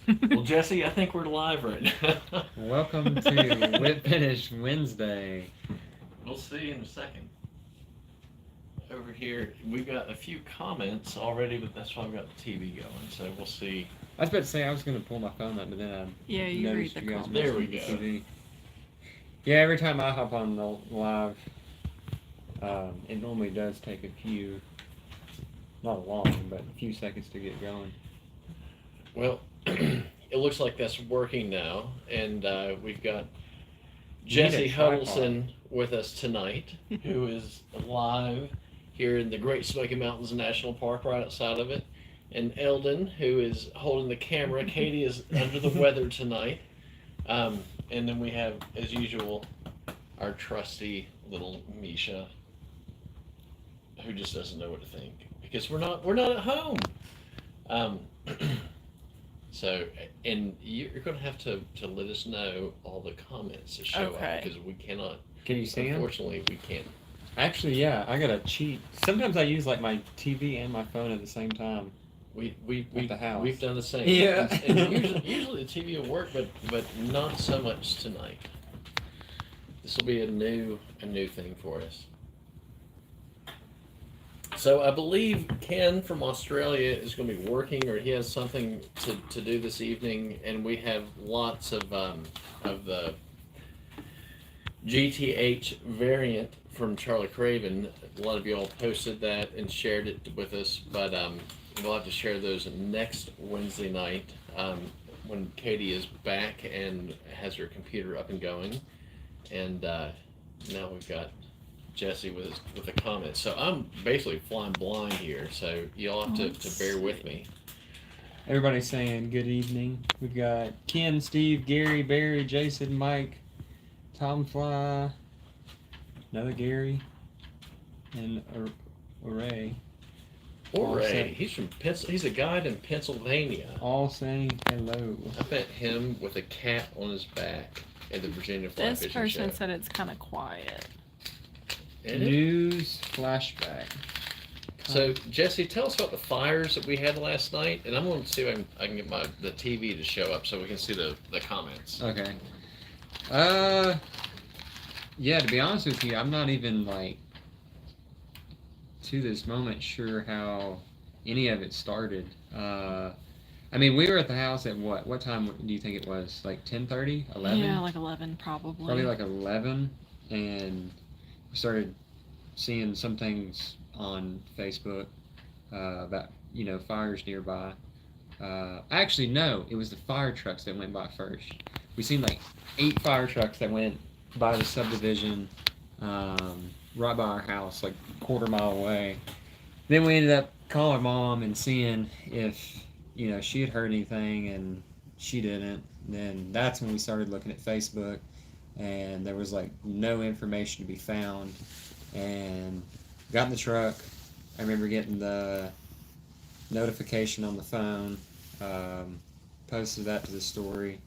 Well, Jesse, I think we're live right now. Welcome to Whip Finish Wednesday. We'll see in a second. Over here, we've got a few comments already, but that's why I've got the TV going. So we'll see. I was about to say I was going to pull my phone up, but then I Yeah, you read noticed the you guys comments. There messing we with the go. TV. Yeah, every time I hop on the live, it normally does take a few, not long, but a few seconds to get going. Well, it looks like that's working now, and we've got You need Jesse a tripod. Huddleston with us tonight, who is live here in the Great Smoky Mountains National Park, right outside of it, and Eldon, who is holding the camera. Katie is under the weather tonight. And then we have, as usual, our trusty little Misha, who just doesn't know what to think because we're not at home. Um, so, and you're going to have to let us know all the comments that show up Okay. because we cannot. Can you see them? Unfortunately, we can't. Actually, yeah, I got to cheat. Sometimes I use like my TV and my phone at the same time at the house. We've done the same. Yeah. And usually the TV will work, but not so much tonight. This will be a new thing for us. So I believe Ken from Australia is going to be working, or he has something to do this evening, and we have lots of the GTH variant from Charlie Craven. A lot of you all posted that and shared it with us, but we'll have to share those next Wednesday night when Katie is back and has her computer up and going. And now we've got Jesse with a comment. So I'm basically flying blind here, so you'll have to bear with me. Everybody's saying good evening. We've got Ken, Steve, Gary, Barry, Jason, Mike, Tom Fly, another Gary, and Ray. Ray, he's from he's a guide in Pennsylvania. All saying hello. I met him with a cat on his back at the Virginia Fly This Fishing person Show. said it's kind of quiet. News flashback. So Jesse, tell us about the fires that we had last night, and I'm going to see if I can get the TV to show up so we can see the comments. Okay. Yeah, to be honest with you, I'm not even like to this moment sure how any of it started. I mean, we were at the house at what? What time do you think it was? Like 10:30, 11? Yeah, like 11 probably. Probably like 11, and we started seeing some things on Facebook about fires nearby. Actually, no, it was the fire trucks that went by first. We seen like 8 fire trucks that went by the subdivision, right by our house, like a quarter mile away. Then we ended up calling mom and seeing if she had heard anything, and she didn't. Then that's when we started looking at Facebook, and there was like no information to be found. And got in the truck. I remember getting the notification on the phone, posted that to the story,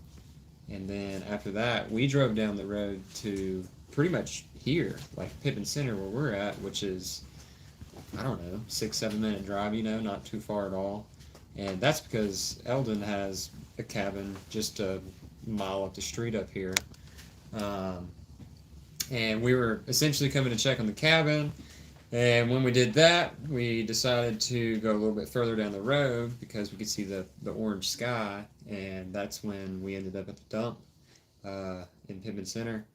and then after that, we drove down the road to pretty much here, like Pippin Center, where we're at, which is, I don't know, 6-7 minute drive, not too far at all. And that's because Eldon has a cabin just a mile up the street up here. Um, and we were essentially coming to check on the cabin. And when we did that, we decided to go a little bit further down the road because we could see the orange sky. And that's when we ended up at the dump in Pippin Center.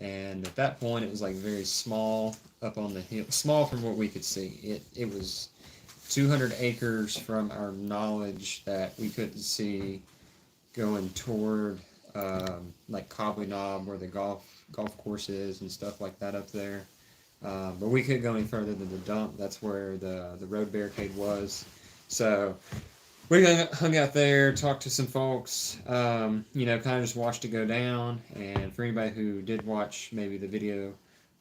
And at that point, it was like very small up on the hill, small from what we could see. It was 200 acres from our knowledge that we couldn't see going toward like Cobbly Knob, where the golf course is and stuff like that up there. But we couldn't go any further than the dump. That's where the road barricade was. So we hung out there, talked to some folks, kind of just watched it go down. And for anybody who did watch maybe the video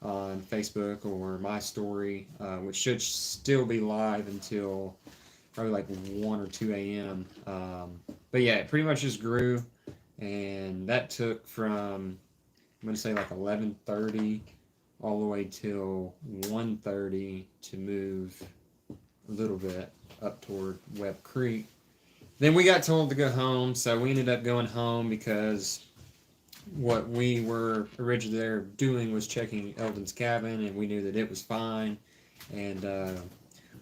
on Facebook or my story, which should still be live until probably like 1 or 2 a.m. But yeah, it pretty much just grew. And that took from, I'm going to say like 11:30 all the way till 1:30 to move a little bit up toward Webb Creek. then we got told to go home, so we ended up going home because what we were originally there doing was checking Eldon's cabin, and we knew that it was fine. And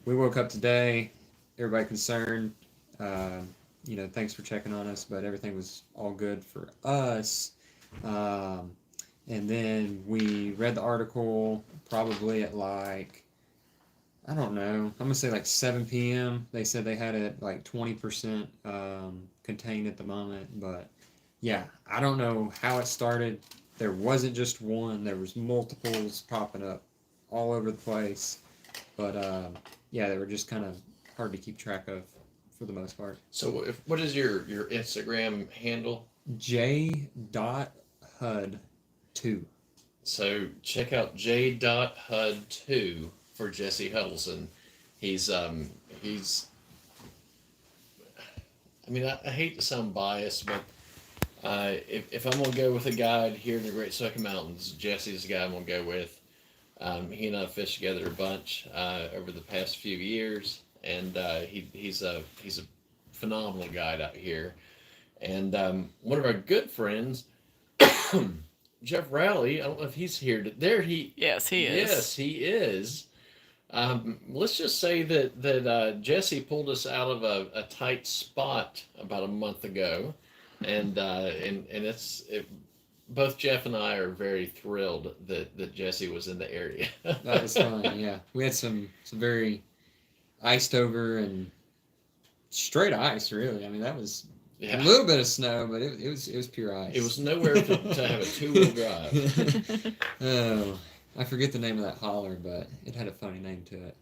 we woke up today, everybody concerned. Thanks for checking on us, but everything was all good for us. And then we read the article probably at I don't know, I'm gonna say 7 p.m. They said they had it 20% contained at the moment, but yeah, I don't know how it started. There wasn't just one, there was multiples popping up all over the place, but yeah, they were just kind of hard to keep track of for the most part. So what is your Instagram handle? J.Hud2. So check out J.Hud2 for Jesse Huddleston. He's I mean, I hate to sound biased, but if I'm gonna go with a guide here in the Great Smoky Mountains, Jesse's the guy I'm gonna go with. He and I fished together a bunch over the past few years, and he's a phenomenal guide out here. And one of our good friends, Jeff Rowley, I don't know if he's here. Yes, he is. Yes, he is. Let's just say that Jesse pulled us out of a tight spot about a month ago, and both Jeff and I are very thrilled that Jesse was in the area. That was fun. Yeah, we had some very iced over and straight ice. Really, I mean that was a little bit of snow, but it was pure ice. It was nowhere to have a 2-wheel drive. Oh. I forget the name of that holler, but it had a funny name to it.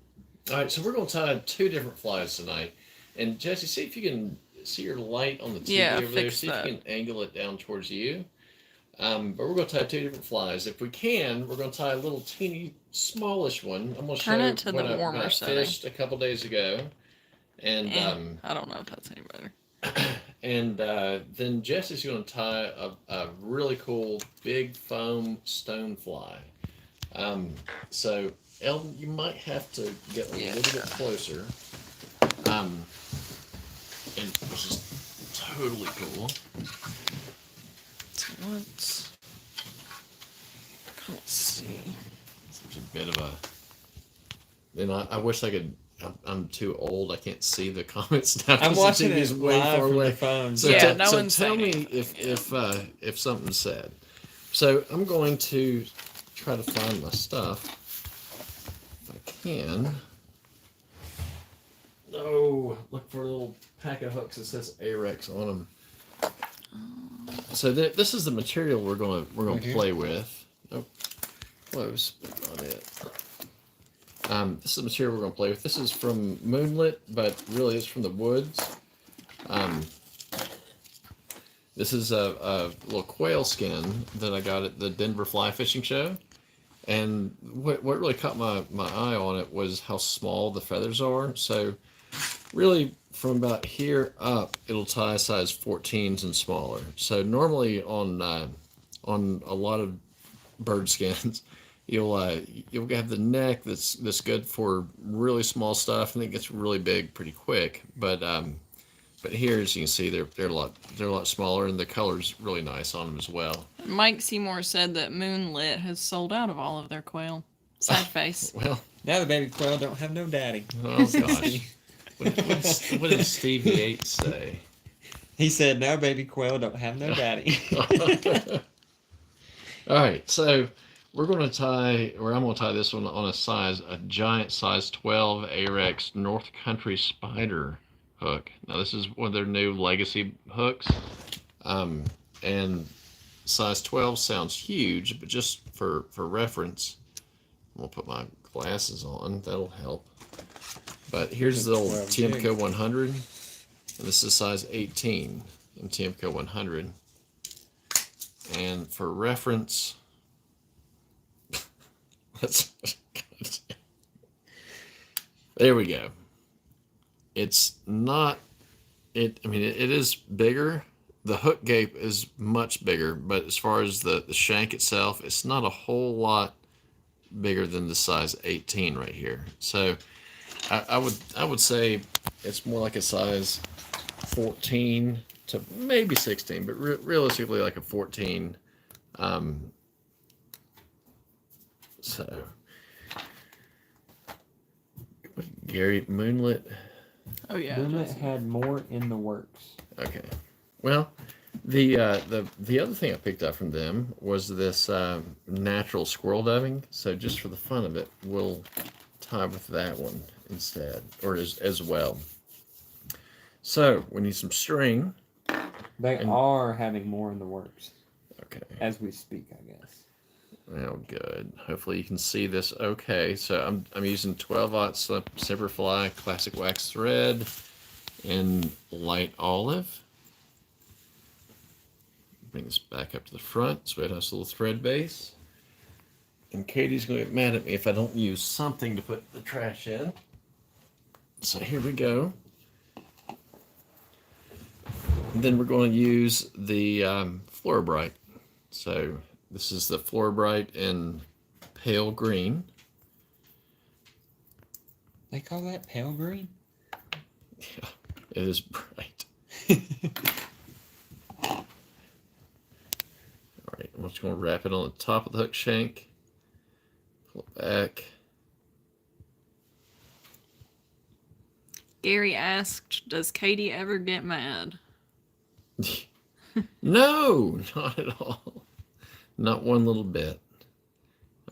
All right, so we're going to tie 2 different flies tonight. And Jesse, see if you can see your light on the TV over there. See if you can angle it down towards you. But we're going to tie 2 different flies. If we can, we're going to tie a little teeny, smallish one. I'm going to show you what I fished a couple days ago. And I don't know if that's any better. And then Jesse's going to tie a really cool big foam stone fly. So Eldon, you might have to get a little bit closer, which is totally cool. So let's see. It's a bit of I wish I could. I'm too old. I can't see the comments now. I'm watching it way far away. Phone. So yeah, tell me if something's said. So I'm going to try to find my stuff if I can. Oh, look for a little pack of hooks that says Arex on them. So this is the material we're gonna play with. Oh, close, but not it. This is the material we're gonna play with. This is from Moonlit, but really it's from the woods. This is a little quail skin that I got at the Denver Fly Fishing Show. And what really caught my eye on it was how small the feathers are. So really from about here up, it'll tie size 14s and smaller. So normally on a lot of bird skins, you'll have the neck that's good for really small stuff, and it gets really big pretty quick. But here, as you can see, they're a lot smaller, and the color's really nice on them as well. Mike Seymour said that Moonlit has sold out of all of their quail. Sad face. Well, now the baby quail don't have no daddy. Oh gosh, what did Steve Yates say? He said, "No, baby quail don't have no daddy." All right, so I'm going to tie this one on a giant size 12 Arex North Country Spider hook. Now this is one of their new legacy hooks, and size 12 sounds huge, but just for reference, I'm gonna put my glasses on. That'll help. But here's the old TMCO 100, and this is size 18 in TMCO 100. And for reference, there we go. It's not, I mean, it is bigger. The hook gape is much bigger, but as far as the shank itself, it's not a whole lot bigger than the size 18 right here. So I would say it's more like a size 14 to maybe 16, but realistically like a 14. So, Gary, Moonlit. Oh yeah. Moonlit Jesse. had more in the works. Okay. Well, the other thing I picked up from them was this natural squirrel diving. So just for the fun of it, we'll tie with that one instead, or as well. So we need some string. They And- are having more in the works Okay. as we speak, I guess. Well, good. Hopefully you can see this okay. So I'm using 12-aught Silverfly classic wax thread and light olive. Bring this back up to the front so it has a little thread base. And Katie's going to get mad at me if I don't use something to put the trash in. So here we go. And then we're going to use the Fluorobright. So this is the Fluorobright in pale green. They call that pale green? Yeah, it is bright. All right, I'm just going to wrap it on the top of the hook shank. Pull it back. Gary asked, "Does Katie ever get mad?" No, not at all. Not one little bit.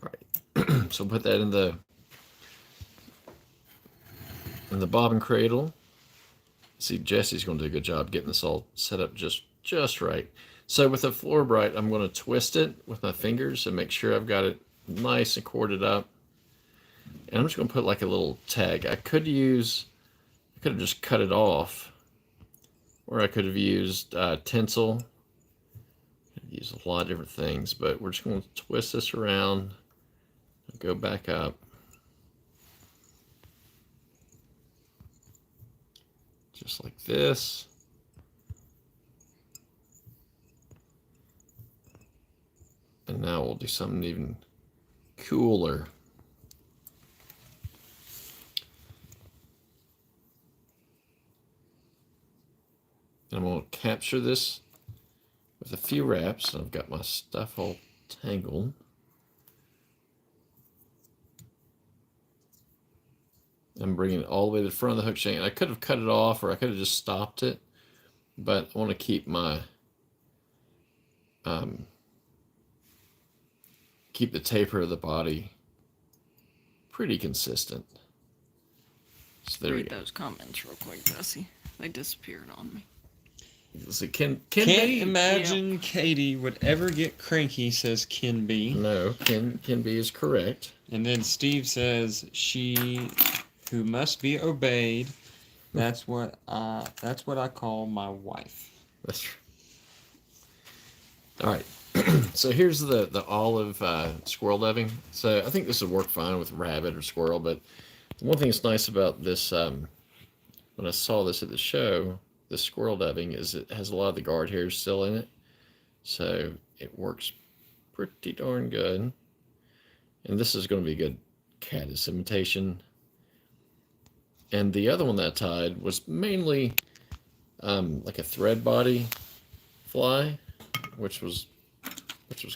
All right, so put that in the bobbin cradle. See, Jesse's going to do a good job getting this all set up just right. So with the Fluorobright, I'm going to twist it with my fingers and make sure I've got it nice and corded up. And I'm just going to put like a little tag. I could have just cut it off, or I could have used tinsel. I've used a lot of different things, but we're just going to twist this around, go back up. Just like this. And now we'll do something even cooler. And I'm going to capture this with a few wraps. I've got my stuff all tangled. I'm bringing it all the way to the front of the hook shank. I could have cut it off, or I could have just stopped it, but I want to keep my keep the taper of the body pretty consistent. So there we Read go. those comments real quick, Jesse. They disappeared on me. So Can't Can't be. imagine Katie would ever get cranky, says Ken B. No, can be is correct. And then Steve says, she who must be obeyed. That's what I call my wife. That's true. All right. So here's the olive squirrel diving. So I think this would work fine with rabbit or squirrel, but one thing that's nice about this, when I saw this at the show, the squirrel diving, is it has a lot of the guard hairs still in it. So it works pretty darn good. And this is going to be a good caddis imitation. And the other one that I tied was mainly like a thread body fly, which was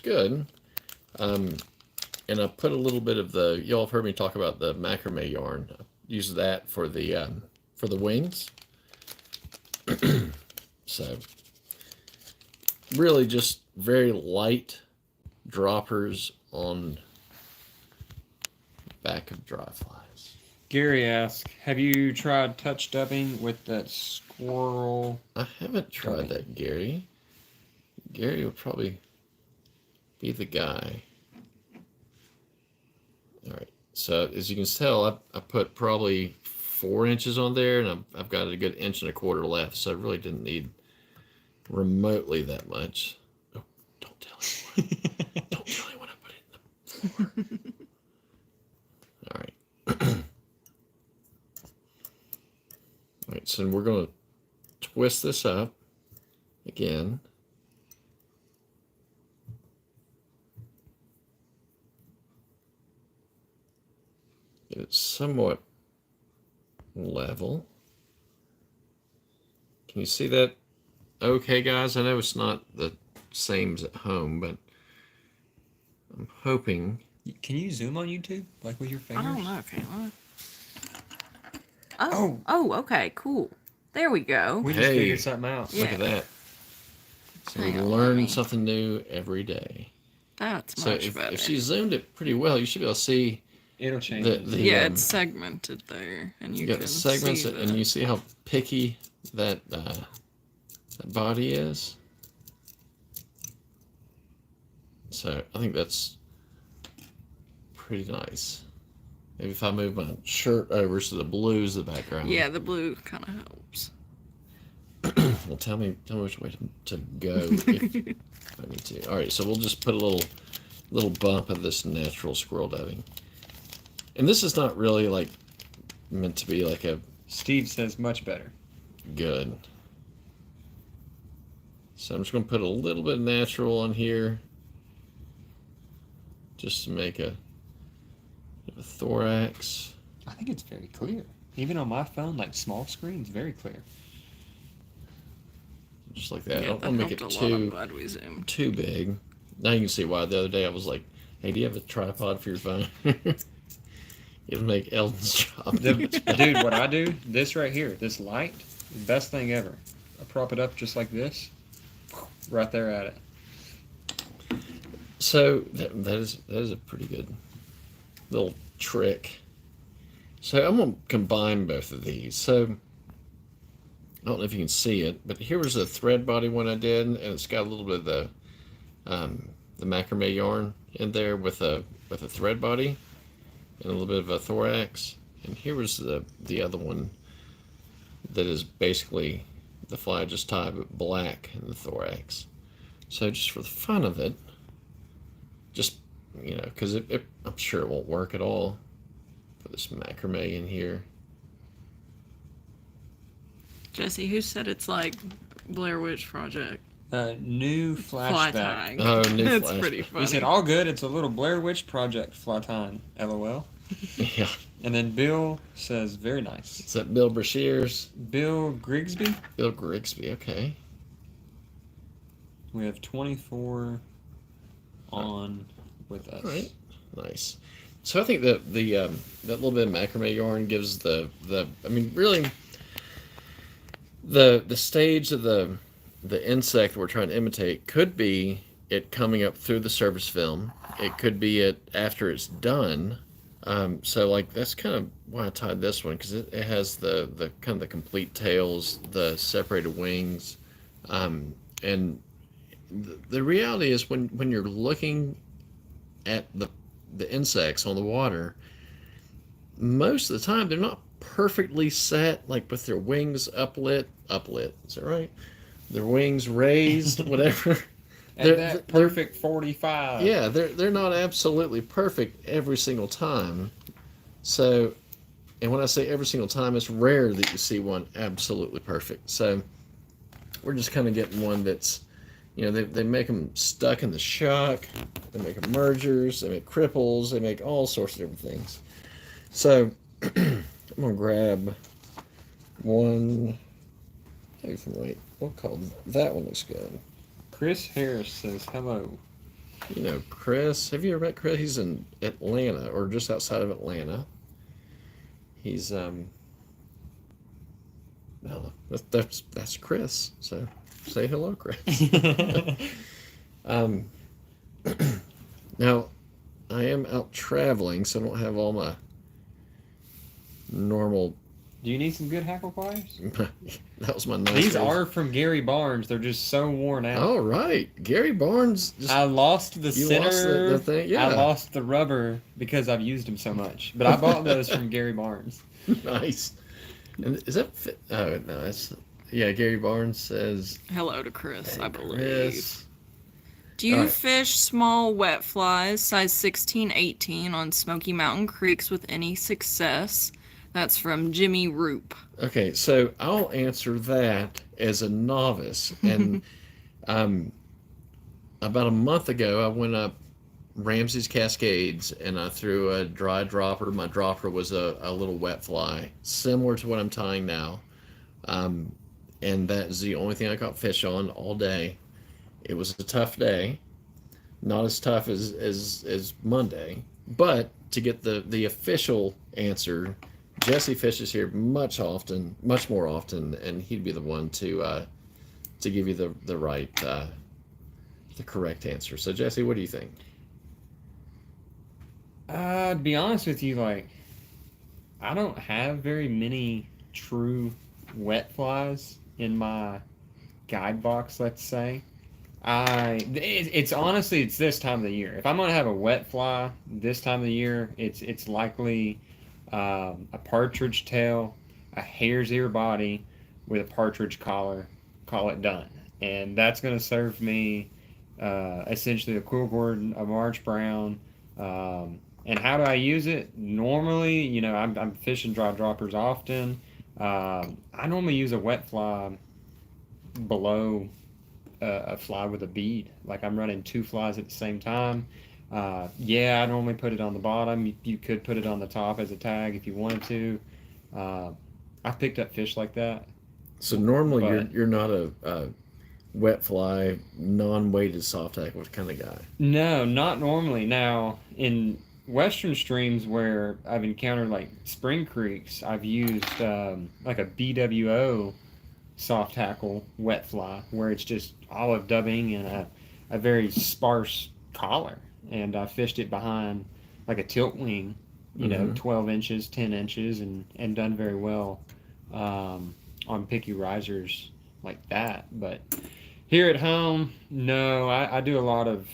good. And I put a little bit of y'all have heard me talk about the macrame yarn. I use that for the wings. So really just very light droppers on back of dry flies. Gary asks, have you tried touch dubbing with that squirrel? I haven't tried that, Gary. Gary would probably be the guy. All right. So as you can tell, I put probably 4 inches on there, and I've got a good 1.25 inches left. So I really didn't need remotely that much. Oh, don't tell anyone. Don't tell anyone I put it in the floor. All right. All right. So we're going to twist this up again. Get it somewhat level. Can you see that? Okay, guys. I know it's not the same as at home, but I'm hoping. Can you zoom on YouTube, like with your I fingers? don't know, Kayla. Oh, okay, cool. There we go. We just Hey. figured something out. Yeah. Look at that. So we Hang on, learn let me- something new every day. That's So much better. if she zoomed it pretty well, you should be able to see It'll change. the Yeah, it's segmented there, and you got can the segments, see and you see how picky that body is. So I think that's pretty nice. Maybe if I move my shirt over so the blue's the background. Yeah, the blue kind of helps. Well, tell me which way to go if I need to. All right, so we'll just put a little bump of this natural squirrel dubbing. And this is not really like meant to be like a Steve says much better. good. So I'm just going to put a little bit of natural on here, just to make a thorax. I think it's very clear. Even on my phone, like small screen, it's very clear. Just like that. I Yeah, don't that want to make helped it a lot. I'm glad we zoomed. too big. Now you can see why the other day I was like, hey, do you have a tripod for your phone? It'll make Eldon's job. Dude, what I do, this right here, this light, the best thing ever. I prop it up just like this, right there at it. So that is a pretty good little trick. So I'm going to combine both of these. So I don't know if you can see it, but here was the thread body one I did, and it's got a little bit of the macrame yarn in there with a thread body and a little bit of a thorax. And here was the other one that is basically the fly just tied but black in the thorax. So just for the fun of it, just, you know, because I'm sure it won't work at all. Put this macrame in here. Jesse, who said it's like Blair Witch Project? New Fly flashback. tying. Oh, new That's flashback. pretty funny. He said, all good, it's a little Blair Witch Project fly tying, LOL. Yeah. And then Bill says, very nice. Is that Bill Brashears? Bill Grigsby? Bill Grigsby, okay. We have 24 on with us. All right. Nice. So I think that that little bit of macrame yarn gives the I mean, really the stage of the insect we're trying to imitate could be it coming up through the surface film. It could be it after it's done. So like that's kind of why I tied this one, because it has the kind of the complete tails, the separated wings, and the reality is when you're looking at the insects on the water, most of the time they're not perfectly set, like with their wings uplit, is that right? Their wings raised, whatever. And that perfect 45. Yeah, they're not absolutely perfect every single time. So, and when I say every single time, it's rare that you see one absolutely perfect. So, we're just kind of getting one that's, you know, they make them stuck in the shock, they make them mergers, they make cripples, they make all sorts of different things. So, I'm going to grab one, maybe from right, we'll call that one looks good. Chris Harris says, hello. You know, Chris, have you ever met Chris? He's in Atlanta, or just outside of Atlanta. He's, no, that's Chris, so say hello, Chris. Now, I am out traveling, so I don't have all my normal. Do you need some good hackle pliers? That was my nice. These are from Gary Barnes. They're just so worn out. All right, Gary Barnes. I lost the You center. lost the thing? Yeah. I lost the rubber because I've used them so much. But I bought those from Gary Barnes. Nice. And is that fit? Oh no, it's Gary Barnes says. Hello to Chris, Hey, I believe. Chris. Do you Alright. fish small wet flies, size 16, 18 on Smoky Mountain creeks with any success? That's from Jimmy Roop. Okay, so I'll answer that as a novice. And about a month ago, I went up Ramsey's Cascades and I threw a dry dropper. My dropper was a little wet fly, similar to what I'm tying now. and that is the only thing I caught fish on all day. It was a tough day, not as tough as Monday, but to get the official answer, Jesse fishes here much more often, and he'd be the one to give you the correct answer. So Jesse, what do you think? To be honest with you, like, I don't have very many true wet flies in my guide box, let's say. It's honestly, it's this time of the year. If I'm gonna have a wet fly this time of the year, it's likely a partridge tail, a hare's ear body with a partridge collar. Call it done, and that's gonna serve me essentially a Quail Gordon, a March Brown. And how do I use it? Normally, I'm fishing dry droppers often. I normally use a wet fly below a fly with a bead. Like I'm running two flies at the same time. Yeah, I normally put it on the bottom. You could put it on the top as a tag if you wanted to. I've picked up fish like that. So normally But you're not a wet fly, non-weighted soft tackle kind of guy. no, not normally. Now, in western streams where I've encountered like spring creeks, I've used like a BWO soft tackle wet fly where it's just olive dubbing and a very sparse collar. And I fished it behind like a tilt wing, 12 inches, 10 inches, and done very well on picky risers like that. But here at home, no, I do a lot of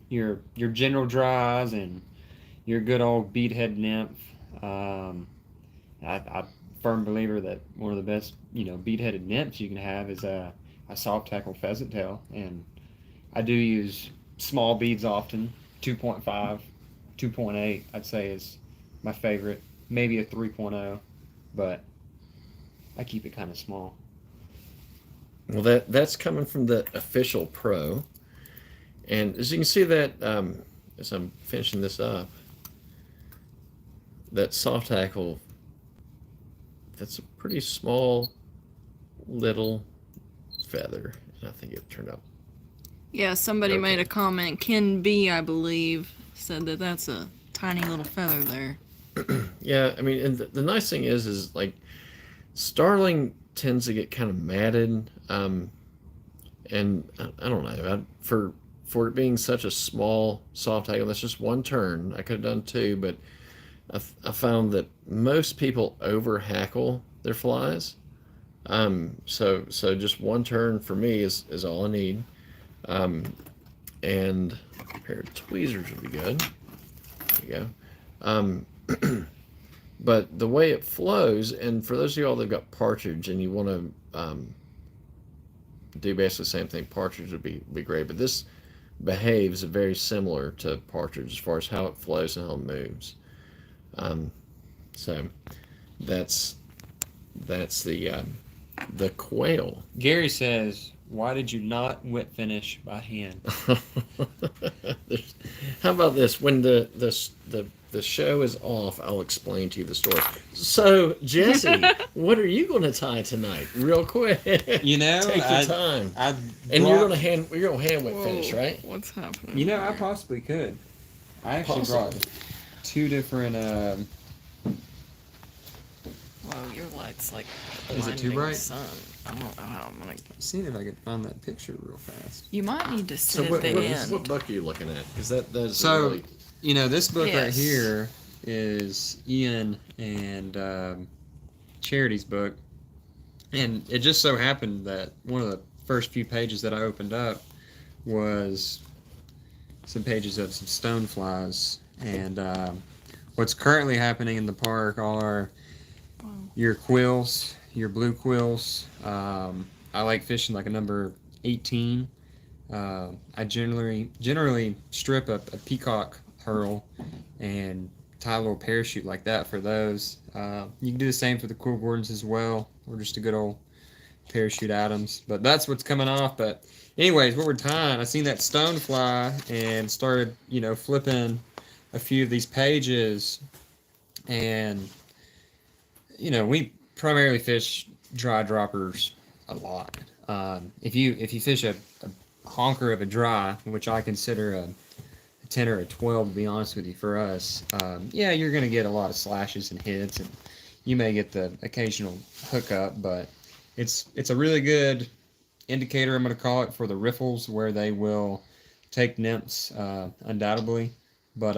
your general dries and your good old beadhead nymph. I'm firm believer that one of the best, bead-headed nymphs you can have is a soft tackle pheasant tail, and I do use small beads often. 2.5, 2.8, I'd say is my favorite. Maybe a 3.0, but I keep it kind of small. Well, that's coming from the official pro, and as you can see that as I'm finishing this up, that soft tackle, that's a pretty small little feather, and I think it turned out. Yeah, somebody Okay. made a comment. Ken B, I believe, said that that's a tiny little feather there. Yeah, I mean, and the nice thing is like starling tends to get kind of matted, and I don't know, for it being such a small soft tackle, that's just one turn. I could have done two, but I found that most people over hackle their flies. So just one turn for me is all I need. And a pair of tweezers would be good. There you go. But the way it flows, and for those of y'all that got partridge and you want to do basically the same thing, partridge would be great. But this behaves very similar to partridge as far as how it flows and how it moves. So that's the quail. Gary says, "Why did you not wet finish by hand?" How about this? When the show is off, I'll explain to you the story. So, Jesse, what are you going to tie tonight, real quick? Take your time. And you're gonna hand wet finish, right? What's happening? I possibly could. I actually brought two different. Wow, your light's like Is it too blinding bright? sun. I don't know how I'm gonna. Seeing if I could find that picture real fast. You might need to So sit what at the end. book are you looking at? Because that is So, really... this book right Yes. here is Ian and Charity's book, and it just so happened that one of the first few pages that I opened up was some pages of some stoneflies, and what's currently happening in the park are your quills, your blue quills. I like fishing like a number 18. I generally strip up a peacock hurl and tie a little parachute like that for those. You can do the same for the Quail Gordons as well, or just a good old parachute Adams. But that's what's coming off. But anyways, what we're tying, I seen that stonefly and started, flipping a few of these pages, and we primarily fish dry droppers a lot. If you fish a honker of a dry, which I consider a 10 or a 12 to be honest with you for us, yeah, you're going to get a lot of slashes and hits, and you may get the occasional hookup, but it's a really good indicator, I'm going to call it, for the riffles where they will take nymphs, undoubtedly. But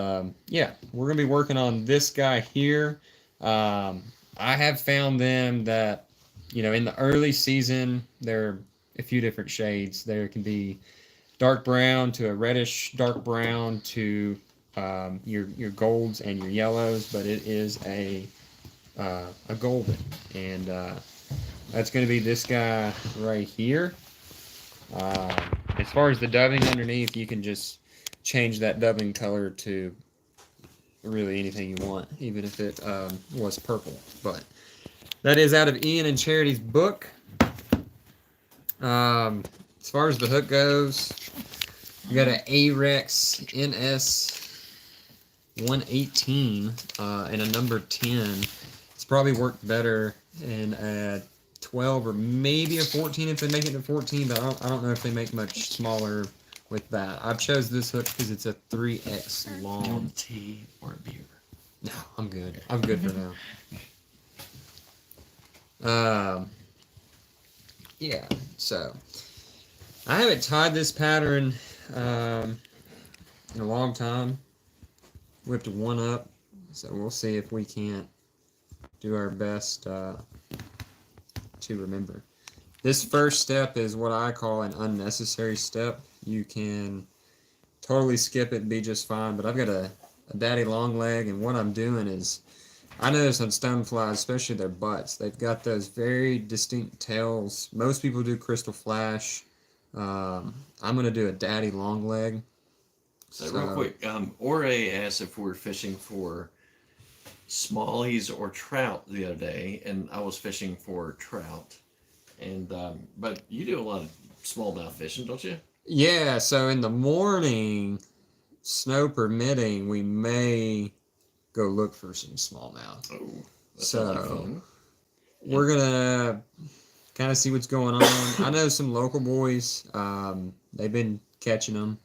yeah, we're going to be working on this guy here. I have found them that, in the early season, they're a few different shades. There can be dark brown to a reddish dark brown to your golds and your yellows, but it is a golden, and that's going to be this guy right here. As far as the dubbing underneath, you can just change that dubbing color to really anything you want, even if it was purple. But that is out of Ian and Charity's book. As far as the hook goes, we got an Arex NS 118 and a number 10. It's probably worked better in a 12 or maybe a 14 if they make it to 14, but I don't know if they make much smaller with that. I've chose this hook because it's a 3X long. Tea or beer? No, I'm good. I'm good for now. Yeah, so I haven't tied this pattern in a long time. Whipped one up, so we'll see if we can't do our best to remember. This first step is what I call an unnecessary step. You can totally skip it and be just fine, but I've got a daddy long leg, and what I'm doing is, I notice on stoneflies, especially their butts, they've got those very distinct tails. Most people do crystal flash. I'm going to do a daddy long leg. So real quick, Ore asked if we were fishing for smallies or trout the other day, and I was fishing for trout. And but you do a lot of smallmouth fishing, don't you? Yeah, so in the morning, snow permitting, we may go look for some smallmouth. Oh, that's So fun. we're gonna kind of see what's going on. I know some local boys. They've been catching them.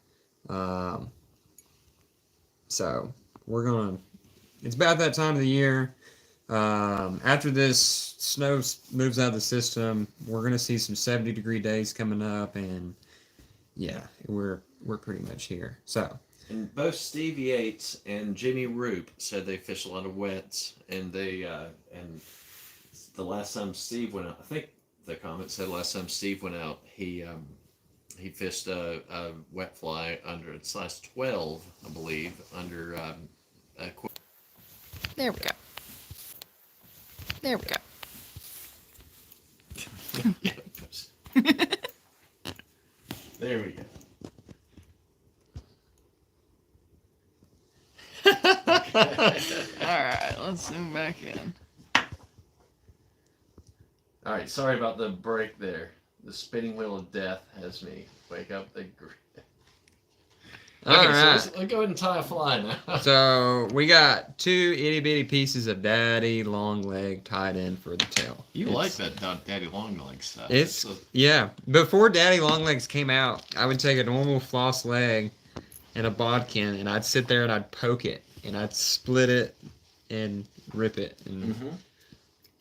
So we're gonna. It's about that time of the year. After this snow moves out of the system, we're gonna see some 70-degree days coming up, and yeah, we're pretty much here. So. And both Steve Yates and Jimmy Roop said they fish a lot of wets, and they and the last time Steve went out, I think the comment said last time Steve went out, he fished a wet fly under size 12, I believe, under a Quail. There we go. There we go. There we go. Alright, let's zoom back in. All right, sorry about the break there. The spinning wheel of death has me wake up the. All Okay, right. so let's go ahead and tie a fly now. So we got 2 itty bitty pieces of daddy long leg tied in for the tail. You like that daddy long leg stuff. It's yeah. Before daddy long legs came out, I would take a normal floss leg and a bodkin, and I'd sit there and I'd poke it, and I'd split it and rip it, and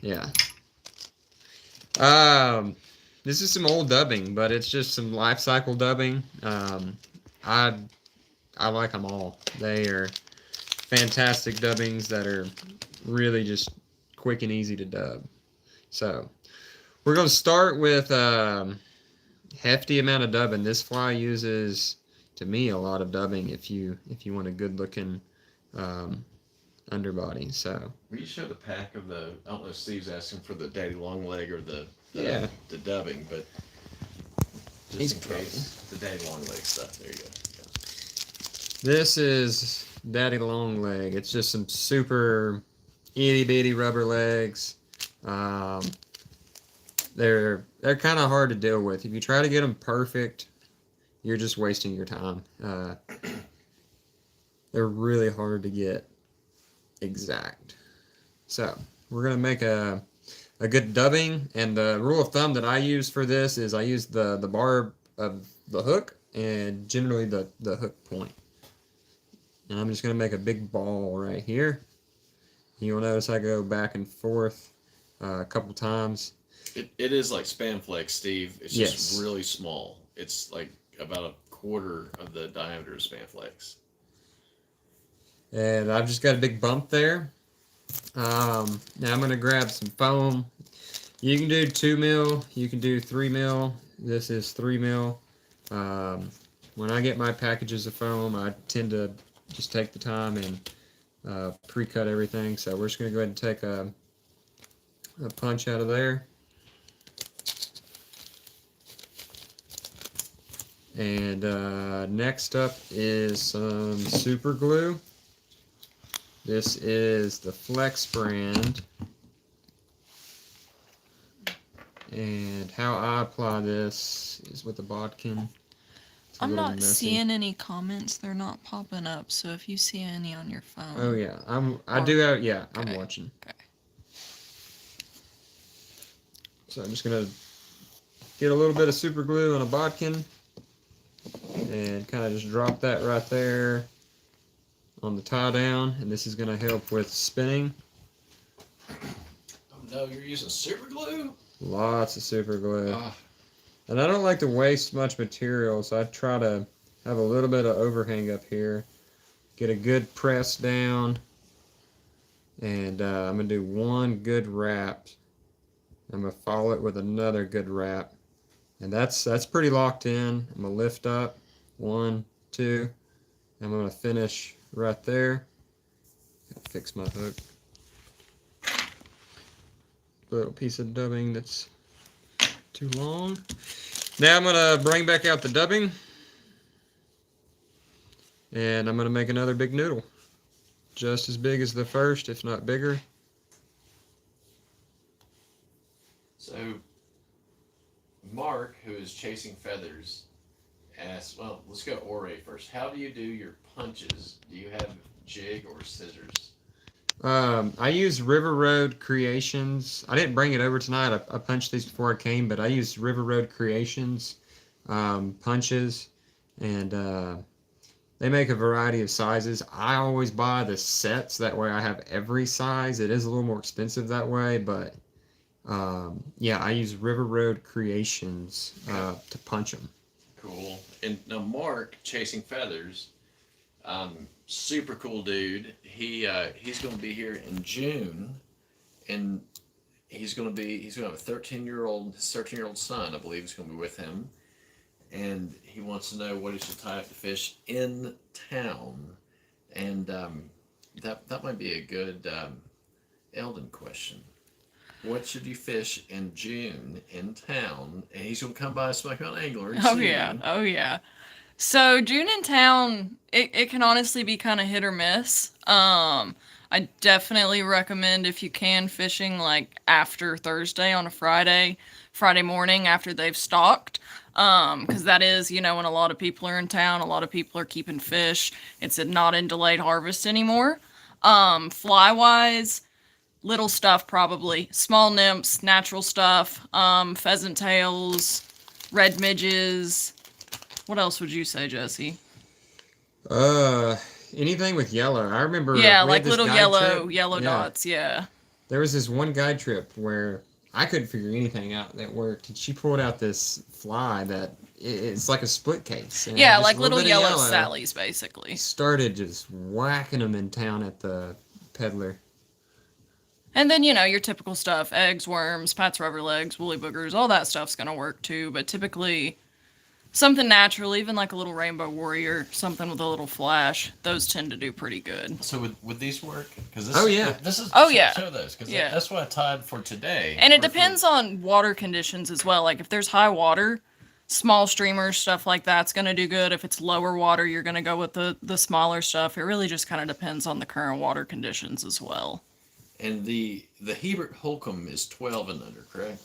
yeah. This is some old dubbing, but it's just some life cycle dubbing. I like them all. They are fantastic dubbings that are really just quick and easy to dub. So we're going to start with hefty amount of dubbing. This fly uses, to me, a lot of dubbing if you want a good looking underbody. So will you show the pack of the? I don't know if Steve's asking for the daddy long leg or the dubbing, but just in case the daddy long leg stuff. There you go. This is daddy long leg. It's just some super itty bitty rubber legs. They're kind of hard to deal with. If you try to get them perfect, you're just wasting your time. They're really hard to get exact. So we're gonna make a a good dubbing. And the rule of thumb that I use for this is I use the barb of the hook and generally the hook point. And I'm just going to make a big ball right here. You'll notice I go back and forth a couple times. It is like Spam Flakes, Steve. It's Yes. just really small. It's like about a quarter of the diameter of Spam Flakes. And I've just got a big bump there. Now I'm going to grab some foam. You can do 2 mil, you can do 3 mil. This is 3 mil. When I get my packages of foam, I tend to just take the time and pre-cut everything. So we're just going to go ahead and take a punch out of there. And next up is some super glue. This is the Flex brand. And how I apply this is with a bodkin. It's a I'm little not messy. seeing any comments. They're not popping up. So if you see any on your phone. Oh yeah, I'm Okay. watching. Okay. So I'm just gonna get a little bit of super glue on a bodkin and kind of just drop that right there on the tie down, and this is gonna help with spinning. Oh no, you're using super glue? Lots of super glue. Ah, And I don't like to waste much material, so I try to have a little bit of overhang up here. Get a good press down. And I'm going to do one good wrap. I'm going to follow it with another good wrap. And that's pretty locked in. I'm going to lift up. 1, 2. I'm going to finish right there. Fix my hook. Little piece of dubbing that's too long. Now I'm going to bring back out the dubbing. And I'm going to make another big noodle. Just as big as the first, if not bigger. so Mark, who is chasing feathers, asked, well, let's go Ore first. How do you do your punches? Do you have jig or scissors? I use River Road Creations. I didn't bring it over tonight. I punched these before I came, but I used River Road Creations punches, and they make a variety of sizes. I always buy the sets, that way I have every size. It is a little more expensive that way, but yeah, I use River Road Creations to punch them. Cool. And now Mark, chasing feathers, super cool dude. He's going to be here in June, and he's going to have a 13-year-old son, I believe, is going to be with him, and he wants to know what he should tie up to fish in town, and that might be a good Eldon question. What should you fish in June in town? And he's going to come by Smoky Mountain Angler. Oh yeah. Oh yeah. So June in town, it can honestly be kind of hit or miss. I definitely recommend, if you can, fishing like after Thursday on a Friday morning after they've stocked. Because that is, when a lot of people are in town, a lot of people are keeping fish. It's not in delayed harvest anymore. Fly wise, little stuff probably. Small nymphs, natural stuff, pheasant tails, red midges. What else would you say, Jesse? Anything with yellow. I remember. Yeah, we like had this little guide yellow trip. dots, yeah. There was this one guide trip where I couldn't figure anything out that worked. And she pulled out this fly that it's like a split case. And Yeah, just like a little little bit of yellow Sallies, basically. Started just whacking them in town at the peddler. And then, your typical stuff, eggs, worms, Pat's rubber legs, woolly boogers, all that stuff's gonna work too, but typically something natural, even like a little rainbow warrior, something with a little flash, those tend to do pretty good. So would these work? Cause Oh, yeah. This is Yeah. show those, because Yeah. that's what I tied for today. And it For- depends on water conditions as well. Like if there's high water, small streamers, stuff like that's gonna do good. If it's lower water, you're gonna go with the smaller stuff. It really just kind of depends on the current water conditions as well. And the Hebert Holcomb is 12 and under, correct?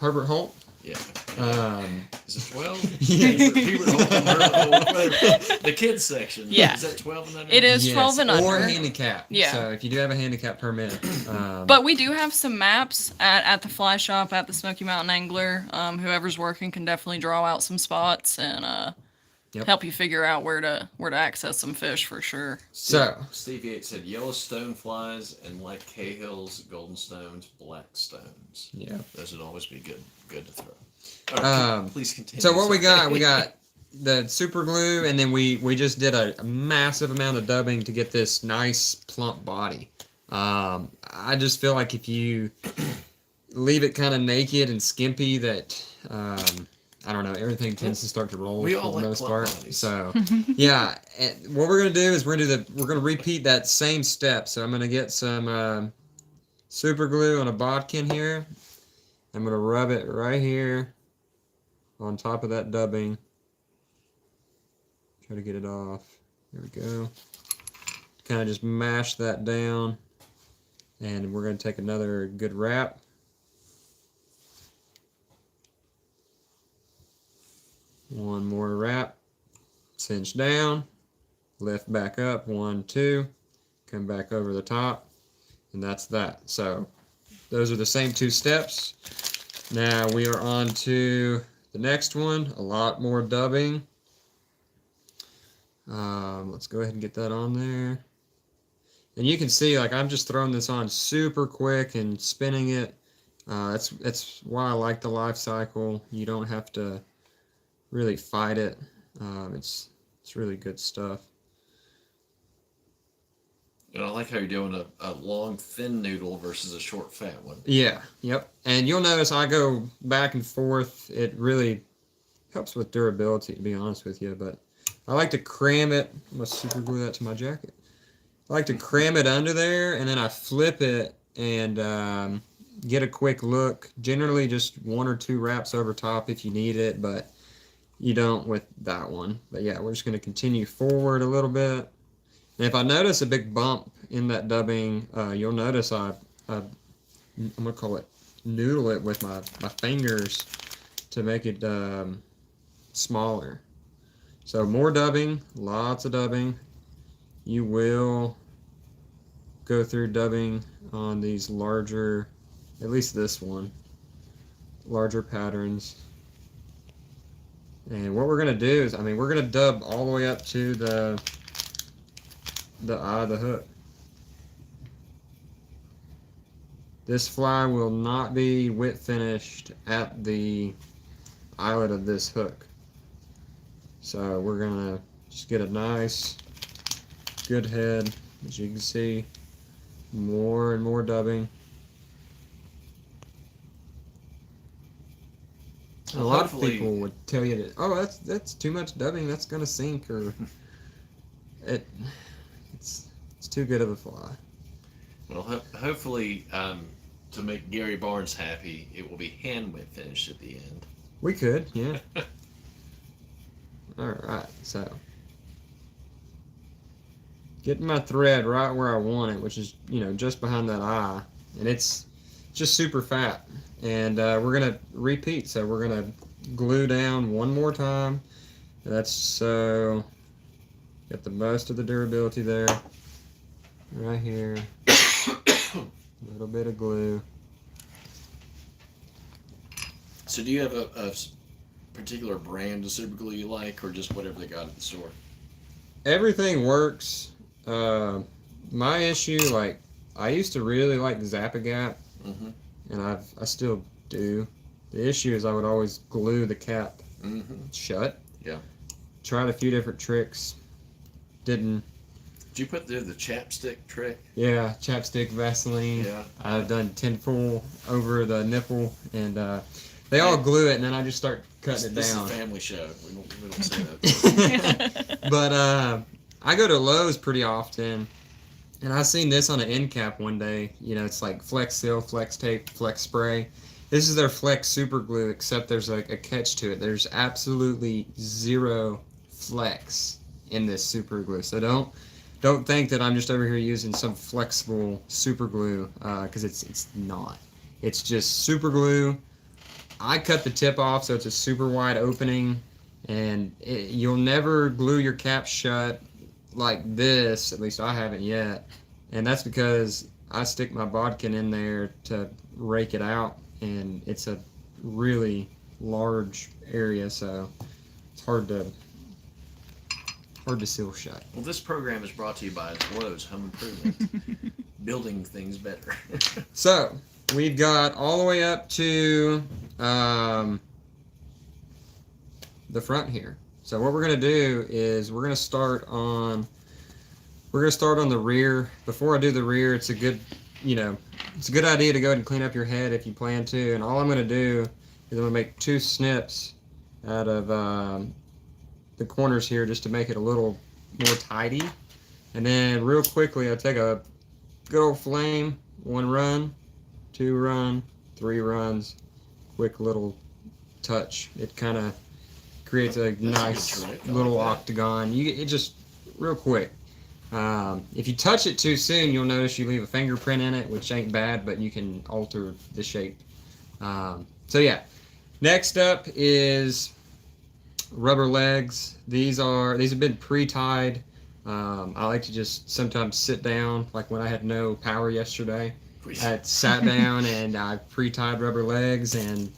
Herbert Holt? Yeah. Is it 12? Yeah. The kids section. Yeah. Is that 12 and under? It is Yes, 12 and or under. handicap. Yeah. So if you do have a handicap permit. But we do have some maps at the fly shop at the Smoky Mountain Angler. Whoever's working can definitely draw out some spots and help you figure out where to access some fish for sure. So Steve Yates said Yellowstone flies and like Cahill's, golden stones, black stones. yeah. Those would always be good to throw. All right, please continue. So what we got the super glue, and then we just did a massive amount of dubbing to get this nice plump body. I just feel like if you leave it kind of naked and skimpy, that I don't know, everything tends to start to roll We for all the like most plump part. bodies. So yeah, and what we're gonna do is we're gonna repeat that same step. So I'm gonna get some super glue on a bodkin here. I'm gonna rub it right here on top of that dubbing. Try to get it off. There we go. Kind of just mash that down. And we're going to take another good wrap. One more wrap. Cinch down. Lift back up. 1, 2. Come back over the top. And that's that. So those are the same 2 steps. Now we are on to the next one. A lot more dubbing. Let's go ahead and get that on there. And you can see, like, I'm just throwing this on super quick and spinning it. That's why I like the life cycle. You don't have to really fight it. It's really good stuff. And I like how you're doing a long, thin noodle versus a short, fat one. Yeah, yep. And you'll notice I go back and forth. It really helps with durability, to be honest with you. But I like to cram it. I'm going to super glue that to my jacket. I like to cram it under there, and then I flip it and get a quick look. Generally, just 1 or 2 wraps over top if you need it, but you don't with that one. But yeah, we're just going to continue forward a little bit. And if I notice a big bump in that dubbing, you'll notice I'm going to call it noodle it with my fingers to make it smaller. So more dubbing, lots of dubbing. You will go through dubbing on these larger, at least this one, larger patterns. And what we're going to do is, we're going to dub all the way up to the eye of the hook. This fly will not be whip finished at the eyelet of this hook. So we're going to just get a nice, good head. As you can see, more and more dubbing. A lot of people would tell you that, oh, that's too much dubbing, that's going to sink, or it's too good of a fly. Well, hopefully, to make Gary Barnes happy, it will be hand whip finished at the end. We could, yeah. Alright, so getting my thread right where I want it, which is, just behind that eye, and it's just super fat. And we're going to repeat, so we're going to glue down one more time. That's so get the most of the durability there. Right here. A little bit of glue. So do you have a particular brand of super glue you like, or just whatever they got at the store? Everything works. My issue, I used to really like Zap-A-Gap, and I still do. The issue is I would always glue the cap shut. Yeah. Tried a few different tricks. Didn't. Did you put the chapstick trick? Yeah, chapstick Vaseline. Yeah. I've done tinfoil over the nipple, and they all glue it, and then I just start cutting it This down. is a family show. We don't say that. But I go to Lowe's pretty often, and I seen this on an end cap one day. It's like Flex Seal, Flex Tape, Flex Spray. This is their Flex Super Glue, except there's a catch to it. There's absolutely zero flex in this super glue. So don't think that I'm just over here using some flexible super glue, because it's not. It's just super glue I cut the tip off so it's a super wide opening, and you'll never glue your cap shut like this. At least I haven't yet, and that's because I stick my bodkin in there to rake it out, and it's a really large area, so it's hard to seal shut. Well, this program is brought to you by Lowe's Home Improvement. Building things better. So we've got all the way up to the front here. So what we're gonna do is we're gonna start on the rear. Before I do the rear, it's a good idea to go ahead and clean up your head if you plan to. And all I'm gonna do is I'm gonna make 2 snips out of the corners here just to make it a little more tidy. And then real quickly, I take a good old flame, 1 run, 2 run, 3 runs, quick little touch. It kind of creates a nice little octagon. It just real quick. If you touch it too soon, you'll notice you leave a fingerprint in it, which ain't bad, but you can alter the shape. So yeah, next up is rubber legs. These have been pre-tied. I like to just sometimes sit down, like when I had no power yesterday. I sat down and I pre-tied rubber legs and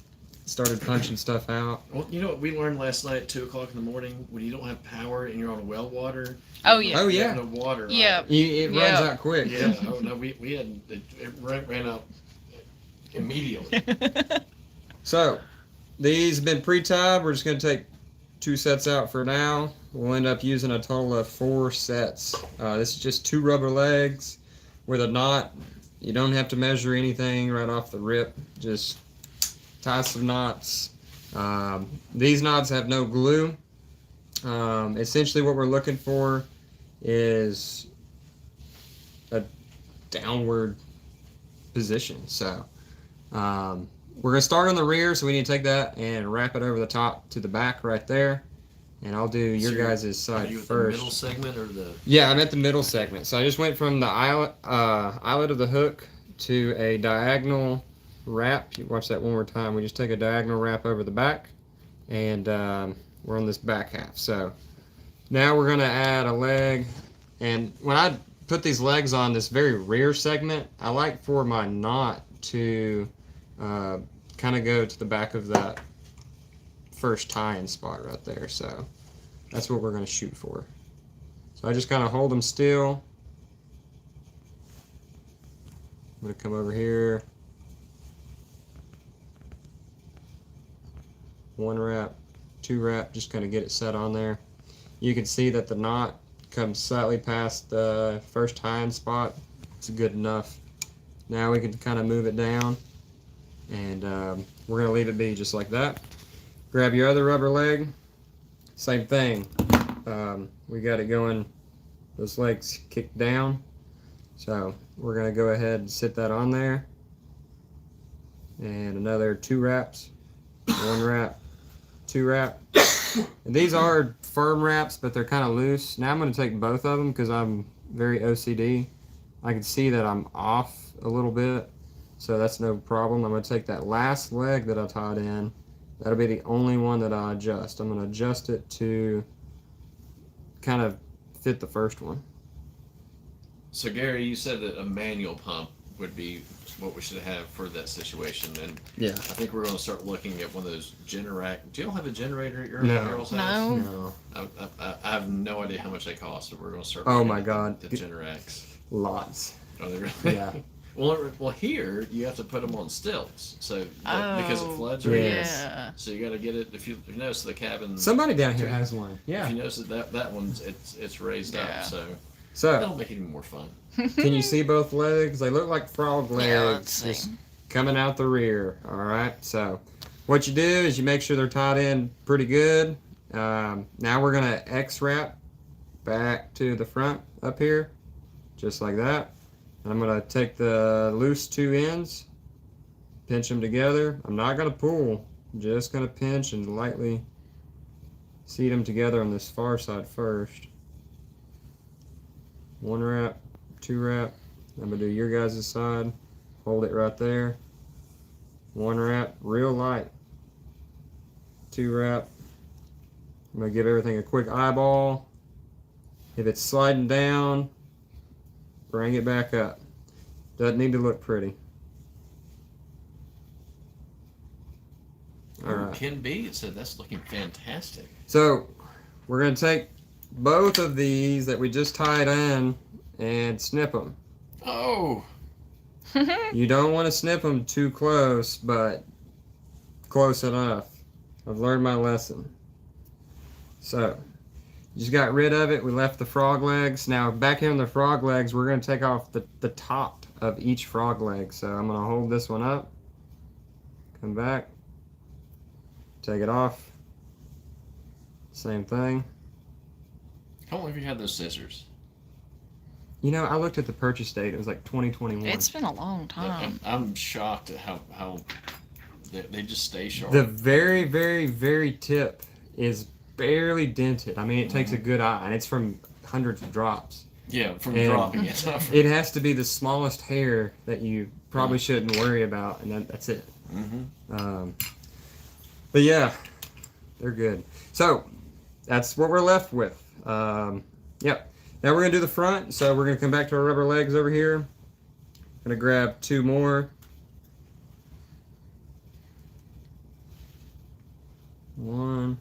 started punching stuff out. Well, you know what we learned last night at 2 o'clock in the morning? When you don't have power and you're on well water. Oh yeah. Oh yeah. No water. Yeah. It runs out quick. Yeah. Oh no, we had it ran out immediately. So these have been pre-tied. We're just going to take 2 sets out for now. We'll end up using a total of 4 sets. This is just 2 rubber legs with a knot. You don't have to measure anything right off the rip. Just tie some knots. These knots have no glue. Essentially what we're looking for is a downward position. So we're going to start on the rear, so we need to take that and wrap it over the top to the back right there. And I'll do your guys' side are you at first. The middle segment or the? Yeah, I'm at the middle segment. So I just went from the eyelet of the hook to a diagonal wrap. You watch that one more time. We just take a diagonal wrap over the back, and we're on this back half. So now we're going to add a leg. And when I put these legs on this very rear segment, I like for my knot to kind of go to the back of that first tie-in spot right there. So that's what we're going to shoot for. So I just kind of hold them still. I'm going to come over here. 1 wrap, 2 wrap, just kind of get it set on there. You can see that the knot comes slightly past the first tie-in spot. It's good enough. Now we can kind of move it down, and we're going to leave it be just like that. Grab your other rubber leg. Same thing. We got it going, those legs kicked down. So we're going to go ahead and sit that on there. And another 2 wraps. 1 wrap, 2 wrap. And these are firm wraps, but they're kind of loose. Now I'm going to take both of them because I'm very OCD. I can see that I'm off a little bit, so that's no problem. I'm going to take that last leg that I tied in. That'll be the only one that I adjust. I'm going to adjust it to kind of fit the first one. So Gary, you said that a manual pump would be what we should have for that situation, and Yeah. I think we're going to start looking at one of those Generac. Do you all have a generator at your No. girl's house? No. No. I have no idea how much they cost, so we're going to start. Oh looking my at God. the Generacs. Lots. Are they really? Yeah. Well, here you have to put them on stilts, so because it floods. Or Yeah. So you got to get it. If you notice the cabin. Somebody down here has one. If Yeah. you notice that one's it's raised Yeah. up, so So that'll make it even more fun. can you see both legs? They look like frog legs. Yeah, let's see. Just coming out the rear. All right. So what you do is you make sure they're tied in pretty good. Now we're gonna X wrap back to the front up here, just like that. I'm gonna take the loose 2 ends, pinch them together. I'm not gonna pull, I'm just gonna pinch and lightly seat them together on this far side first. 1 wrap, 2 wrap. I'm gonna do your guys' side. Hold it right there. 1 wrap, real light. 2 wrap. I'm going to give everything a quick eyeball. If it's sliding down, bring it back up. Doesn't need to look pretty. All right. Ken B said that's looking fantastic. So we're going to take both of these that we just tied in and snip them. Oh, You don't want to snip them too close, but close enough. I've learned my lesson. So, just got rid of it. We left the frog legs. Now, back here on the frog legs, we're going to take off the top of each frog leg. So, I'm going to hold this one up. Come back. Take it off. Same thing. how long have you had those scissors? You know, I looked at the purchase date. It was like 2021. It's been a long time. I'm shocked at how they just stay sharp. The very, very, very tip is barely dented. I mean, it takes a good eye, and it's from hundreds of drops. Yeah, from And dropping it. It has to be the smallest hair that you probably shouldn't worry about, and that's it. Mm-hmm. But yeah, they're good. So that's what we're left with. Yep. Now we're gonna do the front. So we're gonna come back to our rubber legs over here. Gonna grab 2 more. 1,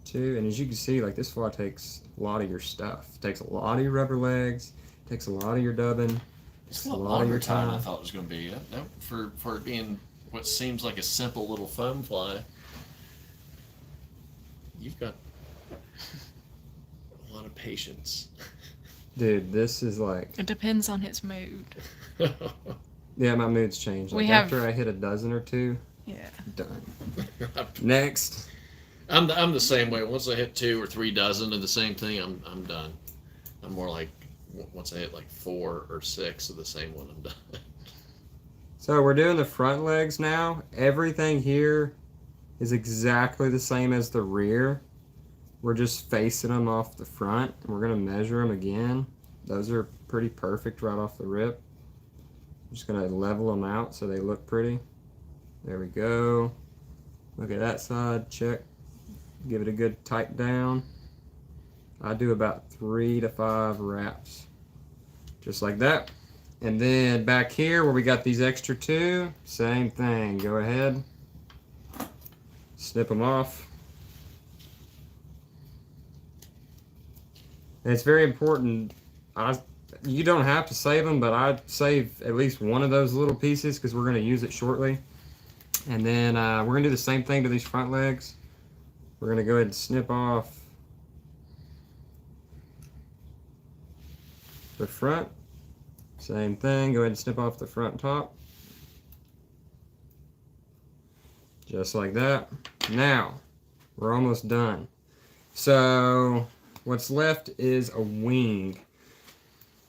2, and as you can see, like this fly takes a lot of your stuff. It takes a lot of your rubber legs. Takes a lot of your dubbing. It's A a lot lot of longer your time time. I thought it was going to be. That, for it being what seems like a simple little foam fly, you've got a lot of patience. Dude, this is like, It depends on his mood. yeah, my mood's changed. We Like have- after I hit a dozen or 2, Yeah. done. Next. I'm the same way. Once I hit 2 or 3 dozen of the same thing, I'm done. I'm more like once I hit like 4 or 6 of the same one, I'm done. So we're doing the front legs now. Everything here is exactly the same as the rear. We're just facing them off the front. We're gonna measure them again. Those are pretty perfect right off the rip. I'm just gonna level them out so they look pretty. There we go. Look at that side, check. Give it a good tight down. I do about 3 to 5 wraps. Just like that. And then back here where we got these extra 2, same thing. Go ahead. Snip them off. And it's very important. You don't have to save them, but I save at least one of those little pieces because we're going to use it shortly. And then we're going to do the same thing to these front legs. We're going to go ahead and snip off the front. Same thing. Go ahead and snip off the front top. Just like that. Now, we're almost done. So, what's left is a wing.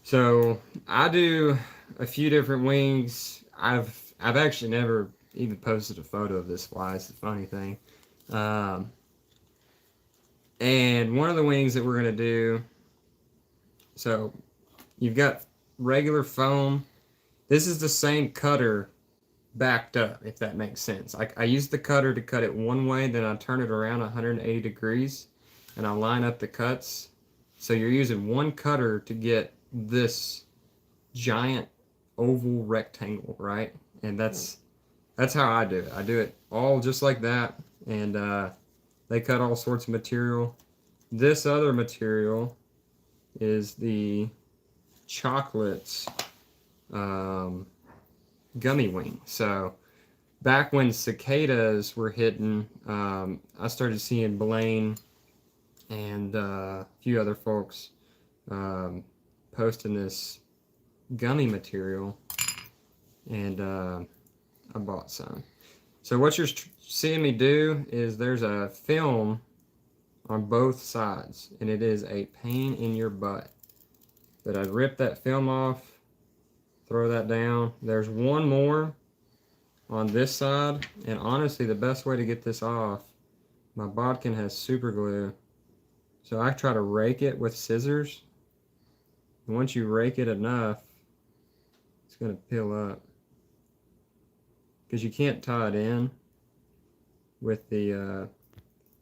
So, I do a few different wings. I've actually never even posted a photo of this fly. It's the funny thing. And one of the wings that we're going to do, so you've got regular foam. This is the same cutter backed up, if that makes sense. I use the cutter to cut it one way, then I turn it around 180 degrees, and I line up the cuts. So you're using one cutter to get this giant oval rectangle, right? And that's how I do it. I do it all just like that, and they cut all sorts of material. This other material is the chocolates gummy wing. So back when cicadas were hitting, I started seeing Blaine and a few other folks posting this gummy material, and I bought some. So what you're seeing me do is there's a film on both sides, and it is a pain in your butt. But I rip that film off, throw that down. There's one more on this side, and honestly the best way to get this off, my bodkin has super glue, so I try to rake it with scissors, and once you rake it enough, it's going to peel up, because you can't tie it in. with the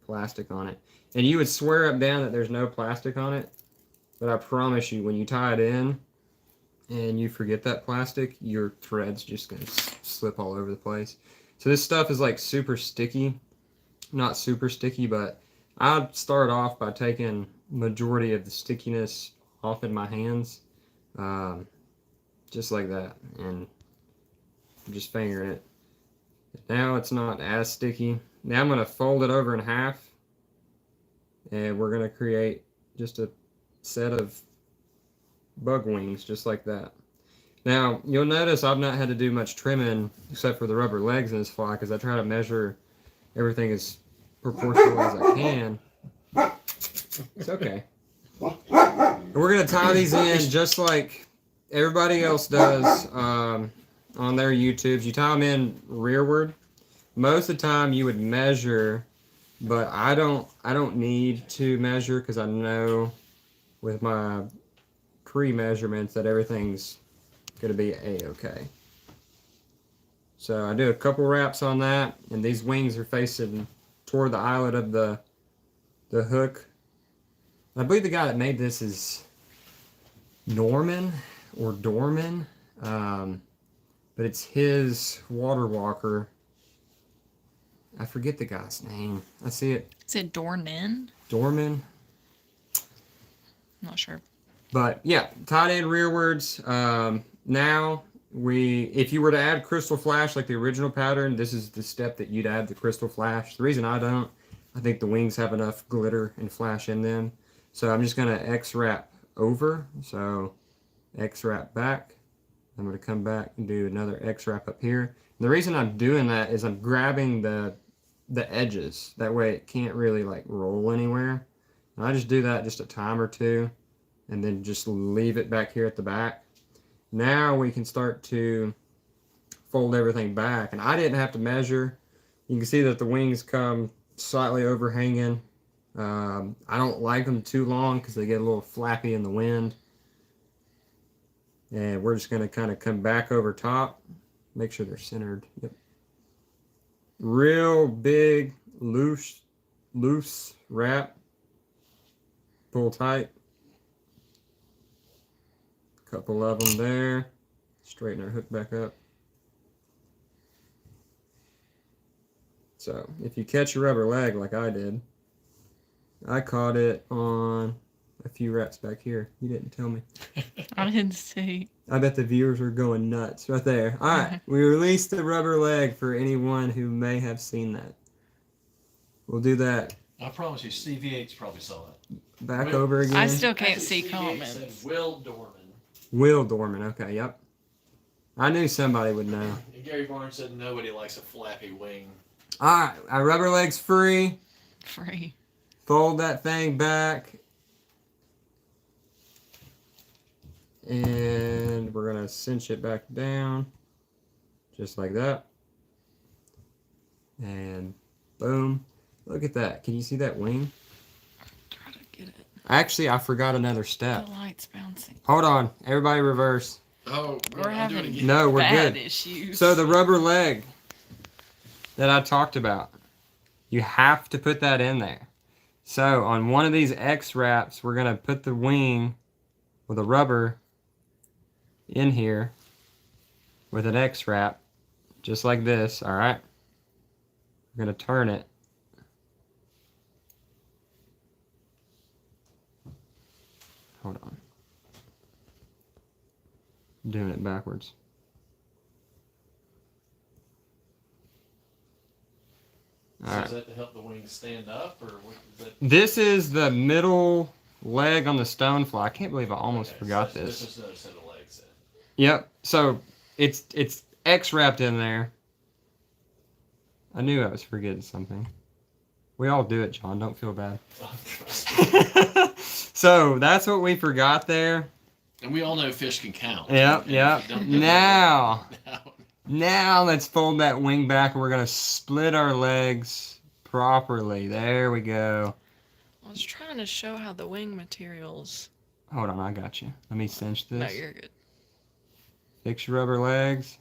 plastic on it. And you would swear up down that there's no plastic on it, but I promise you, when you tie it in and you forget that plastic, your thread's just going to slip all over the place. So this stuff is like super sticky. Not super sticky, but I'd start off by taking majority of the stickiness off in my hands, just like that, and just fingering it. Now it's not as sticky. Now I'm going to fold it over in half, and we're going to create just a set of bug wings just like that. Now you'll notice I've not had to do much trimming except for the rubber legs in this fly, because I try to measure everything as proportional as I can. It's okay. And we're going to tie these in just like everybody else does on their YouTubes. You tie them in rearward. Most of the time you would measure, but I don't need to measure, because I know with my pre-measurements that everything's going to be a-okay. So I do a couple wraps on that, and these wings are facing toward the eyelet of the hook. I believe the guy that made this is Norman or Dorman, but it's his water walker. I forget the guy's name. I see it. Is it Dornan? Dorman. Not sure. But yeah, tied in rearwards. Now if you were to add crystal flash like the original pattern, this is the step that you'd add the crystal flash. The reason I don't, I think the wings have enough glitter and flash in them. So I'm just going to X-wrap over. So X-wrap back. I'm going to come back and do another X-wrap up here. And the reason I'm doing that is I'm grabbing the edges. That way it can't really like roll anywhere. And I just do that just a time or two, and then just leave it back here at the back. Now we can start to fold everything back. And I didn't have to measure. You can see that the wings come slightly overhanging. I don't like them too long because they get a little flappy in the wind. And we're just going to kind of come back over top. Make sure they're centered. Yep. Real big, loose wrap. Pull tight. Couple of them there. Straighten our hook back up. So if you catch a rubber leg like I did, I caught it on a few wraps back here. You didn't tell me. I didn't see. I bet the viewers are going nuts right there. All right, we released the rubber leg for anyone who may have seen that. We'll do that. I promise you, CV8's probably saw it. Back over again. I still can't Actually, see CV8 comments. said Will Dorman. Will Dorman. Okay, yep. I knew somebody would know. And Gary Barnes said nobody likes a flappy wing. All right, our rubber leg's free. Free. Fold that thing back. And we're going to cinch it back down. Just like that. And boom. Look at that. Can you see that wing? Try to get it. Actually, I forgot another step. The light's bouncing. Hold on. Everybody reverse. Oh, We're I'll do it having again. No, we're bad good. issues. So the rubber leg that I talked about, you have to put that in there. So on one of these X wraps, we're going to put the wing with the rubber in here with an X wrap, just like this, all right? We're going to turn it. Hold on. I'm doing it backwards. So All right. is that to help the wings stand up, or what is that? This is the middle leg on the stonefly. I can't believe I almost Okay, forgot so this. This is another set of legs then. Yep. So it's X wrapped in there. I knew I was forgetting something. We all do it, John. Don't feel bad. So that's what we forgot there. And we all know fish can count. Yep, And yep. if you don't know Now, that- now let's fold that wing back, and we're gonna split our legs properly. There we go. I was trying to show how the wing materials. Hold on, I got you. Let me cinch this. No, you're good. Fix your rubber legs.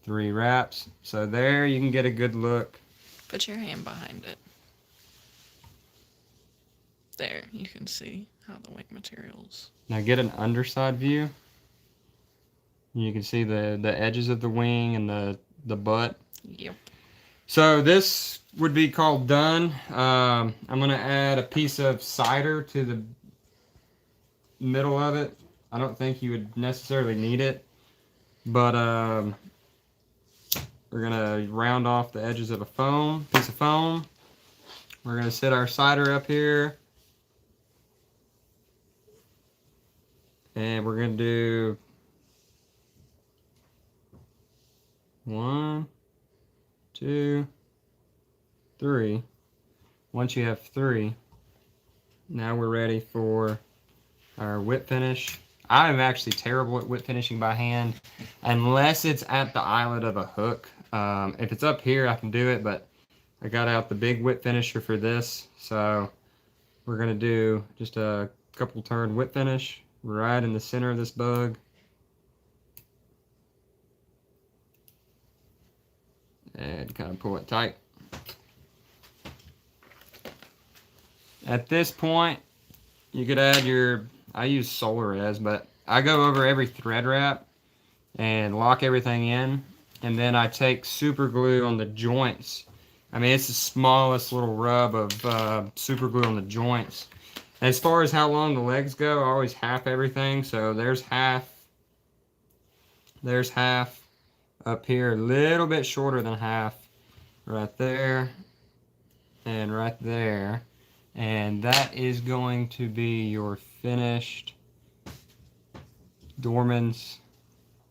3 wraps. So there you can get a good look. Put your hand behind it. There, you can see how the wing materials. Now get an underside view. You can see the edges of the wing and the butt. Yep. So this would be called done. I'm going to add a piece of cider to the middle of it. I don't think you would necessarily need it, but we're going to round off the edges of a piece of foam. We're going to set our cider up here. And we're going to do 1, 2, 3. Once you have 3, now we're ready for our whip finish. I'm actually terrible at whip finishing by hand, unless it's at the eyelet of a hook. If it's up here, I can do it, but I got out the big whip finisher for this. So we're going to do just a couple turn whip finish right in the center of this bug. And kind of pull it tight. At this point, you could add I use Solarez, but I go over every thread wrap and lock everything in. And then I take super glue on the joints. I mean, it's the smallest little rub of super glue on the joints. As far as how long the legs go, I always half everything. So there's half. There's half up here, a little bit shorter than half. Right there. And right there. And that is going to be your finished Dorman's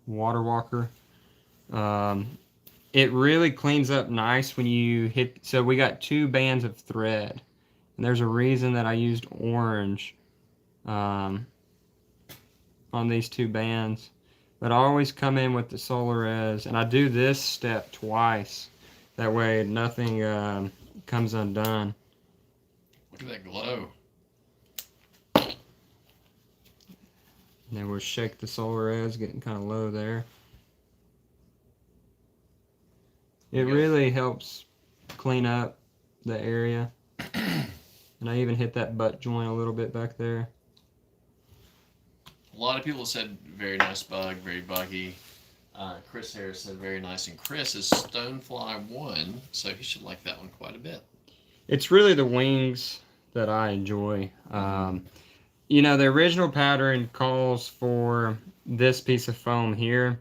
water walker. It really cleans up nice when you hit. So we got 2 bands of thread. And there's a reason that I used orange on these 2 bands. But I always come in with the Solarez, and I do this step twice. That way nothing comes undone. Look at that glow. And then we'll shake the Solarez, getting kind of low there. It really helps clean up the area. And I even hit that butt joint a little bit back there. A lot of people said very nice bug, very buggy. Chris Harris said very nice, and Chris is Stonefly 1, so he should like that one quite a bit. It's really the wings that I enjoy. You know, the original pattern calls for this piece of foam here.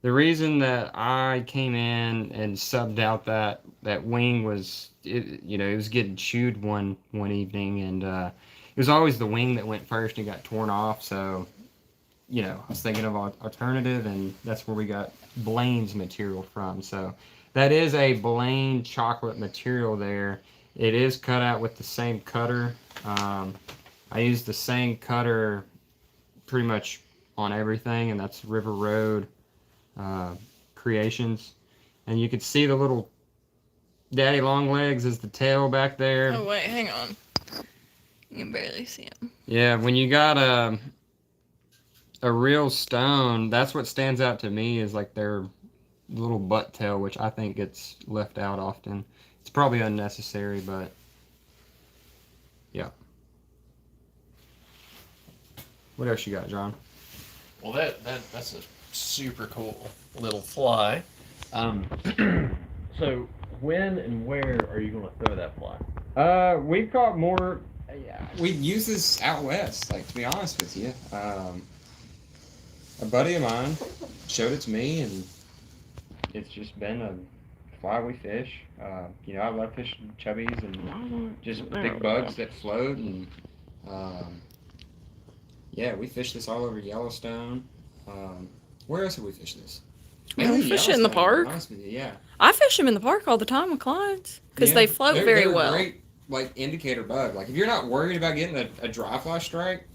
The reason that I came in and subbed out that wing was, it was getting chewed one evening, and it was always the wing that went first and got torn off. So, I was thinking of an alternative, and that's where we got Blaine's material from. So that is a Blaine chocolate material there. It is cut out with the same cutter. I use the same cutter pretty much on everything, and that's River Road Creations. And you can see the little daddy long legs is the tail back there. Oh, wait, hang on. You can barely see him. Yeah, when you got a real stone, that's what stands out to me is like their little butt tail, which I think gets left out often. It's probably unnecessary, but yeah. What else you got, John? Well, that's a super cool little fly. So when and where are you going to throw that fly? We've caught more. We've used this out west. Like, to be honest with you, a buddy of mine showed it to me, and it's just been a fly we fish. I love fishing chubbies and just big bugs that float, and we fish this all over Yellowstone. Where else have we fished this? We fish it in the park. To be honest with you, yeah. I fish them in the park all the time with clients because they float very well. They're a great, indicator bug. Like, if you're not worried about getting a dry fly strike,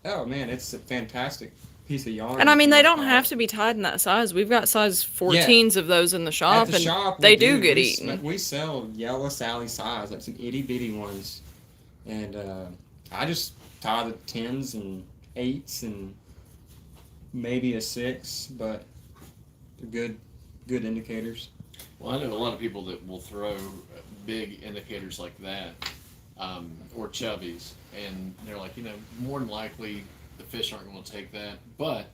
oh man, it's a fantastic piece of yarn. And I mean, they don't have to be tied in that size. We've got size 14s of those in the shop, they do get eaten. We sell Yellow Sally size, like some itty bitty ones, and I just tie the 10s and 8s and maybe a 6, but they're good indicators. Well, I know a lot of people that will throw big indicators like that, or chubbies, and they're like, more than likely the fish aren't going to take that. But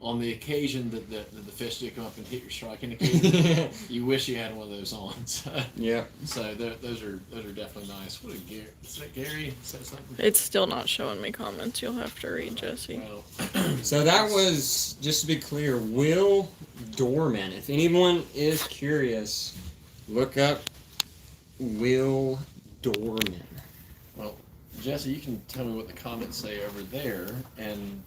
on the occasion that the fish do come up and hit your strike indicator, you wish you had one of those on. So, Yeah. So those are definitely nice. What a Gary? Is that Gary? Said something? It's still not showing me comments. You'll have to read, Jesse. Well, So that was, just to be clear, Will Dorman. If anyone is curious, look up Will Dorman. well, Jesse, you can tell me what the comments say over there, and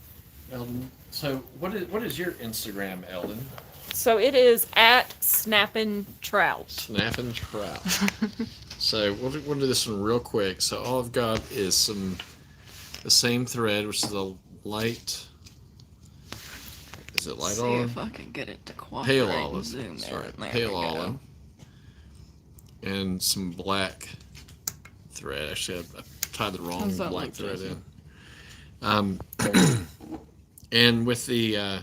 Eldon. So what is your Instagram, Eldon? So it is at Snappin' Trout. Snapping trout. So we'll do this one real quick. So all I've got is the same thread, which is a light. Is it light See olive? if I can get it to cooperate. Pale and olive. Zoom Sorry, in. There pale we go. olive. And some black thread. Actually, I tied the wrong How's that black look, thread Jesse? in. And with the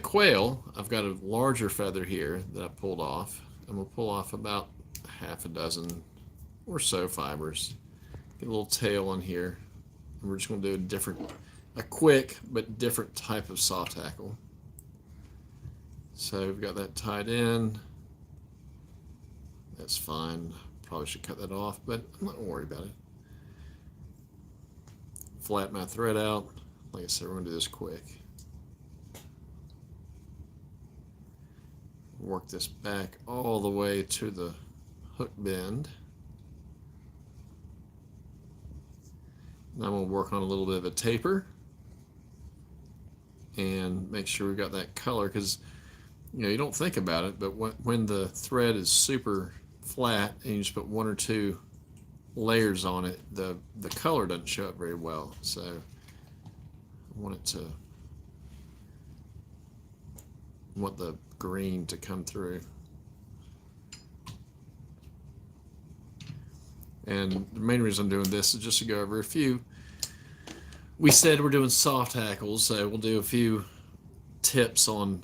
quail, I've got a larger feather here that I pulled off. I'm going to pull off about half a dozen or so fibers. Get a little tail on here. And we're just going to do a quick but different type of soft tackle. So we've got that tied in. That's fine. Probably should cut that off, but I'm not worried about it. Flatten my thread out. Like I said, we're going to do this quick. Work this back all the way to the hook bend. Now I'm going to work on a little bit of a taper and make sure we've got that color, because you don't think about it, but when the thread is super flat and you just put one or two layers on it, the color doesn't show up very well. So I want the green to come through. And the main reason I'm doing this is just to go over a few. We said we're doing soft tackles, so we'll do a few tips on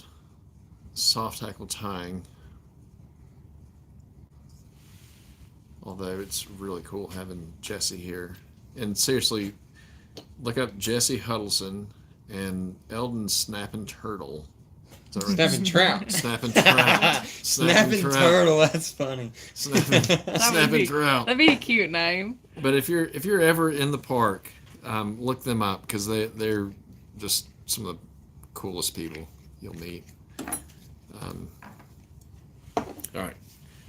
soft tackle tying. Although it's really cool having Jesse here. And seriously, look up Jesse Huddleston and Eldon Snapping Turtle. Is that right? Snapping trout. Snapping trout. Snapping trout. turtle, that's funny. Snapping trout. That'd be a cute name. But if you're ever in the park, look them up, because they're just some of the coolest people you'll meet. All right.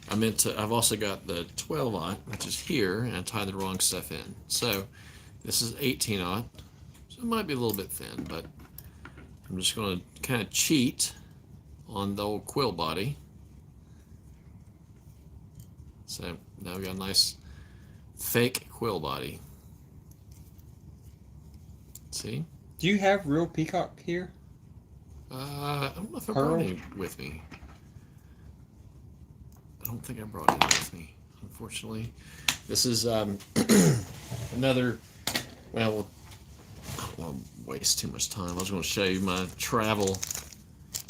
I've also got the 12-aught, which is here, and I tied the wrong stuff in. So this is 18-aught, so it might be a little bit thin, but I'm just going to kind of cheat on the old quill body. So now we've got a nice fake quill body. See? Do you have real peacock here? I don't know if I Pearl? brought any with me. I don't think I brought any with me, unfortunately. This is another, well, I don't want to waste too much time. I was going to show you my travel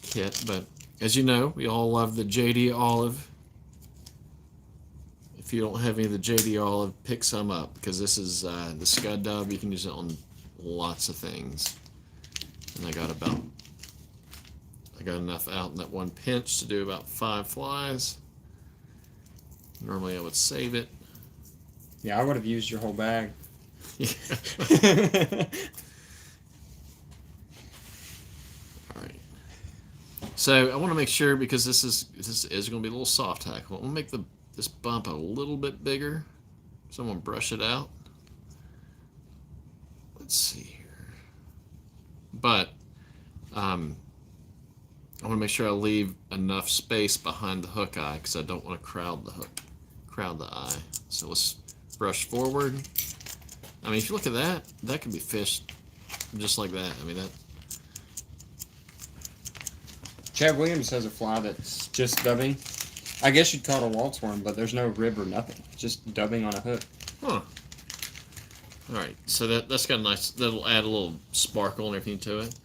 kit, but as you know, we all love the JD Olive. If you don't have any of the JD Olive, pick some up, because this is the Scud Dub. You can use it on lots of things. And I got enough out in that one pinch to do about 5 flies. Normally I would save it. Yeah, I would have used your whole bag. Yeah. All right. So I want to make sure, because this is going to be a little soft tackle, I want to make this bump a little bit bigger. So I'm going to brush it out. Let's see here. But I want to make sure I leave enough space behind the hook eye, because I don't want to crowd the eye. So let's brush forward. I mean, if you look at that could be fished just like that. I mean, that. Chad Williams has a fly that's just dubbing. I guess you'd call it a waltz worm, but there's no rib or nothing. Just dubbing on a hook. Huh. All right, so that's got a nice. That'll add a little sparkle and everything to it.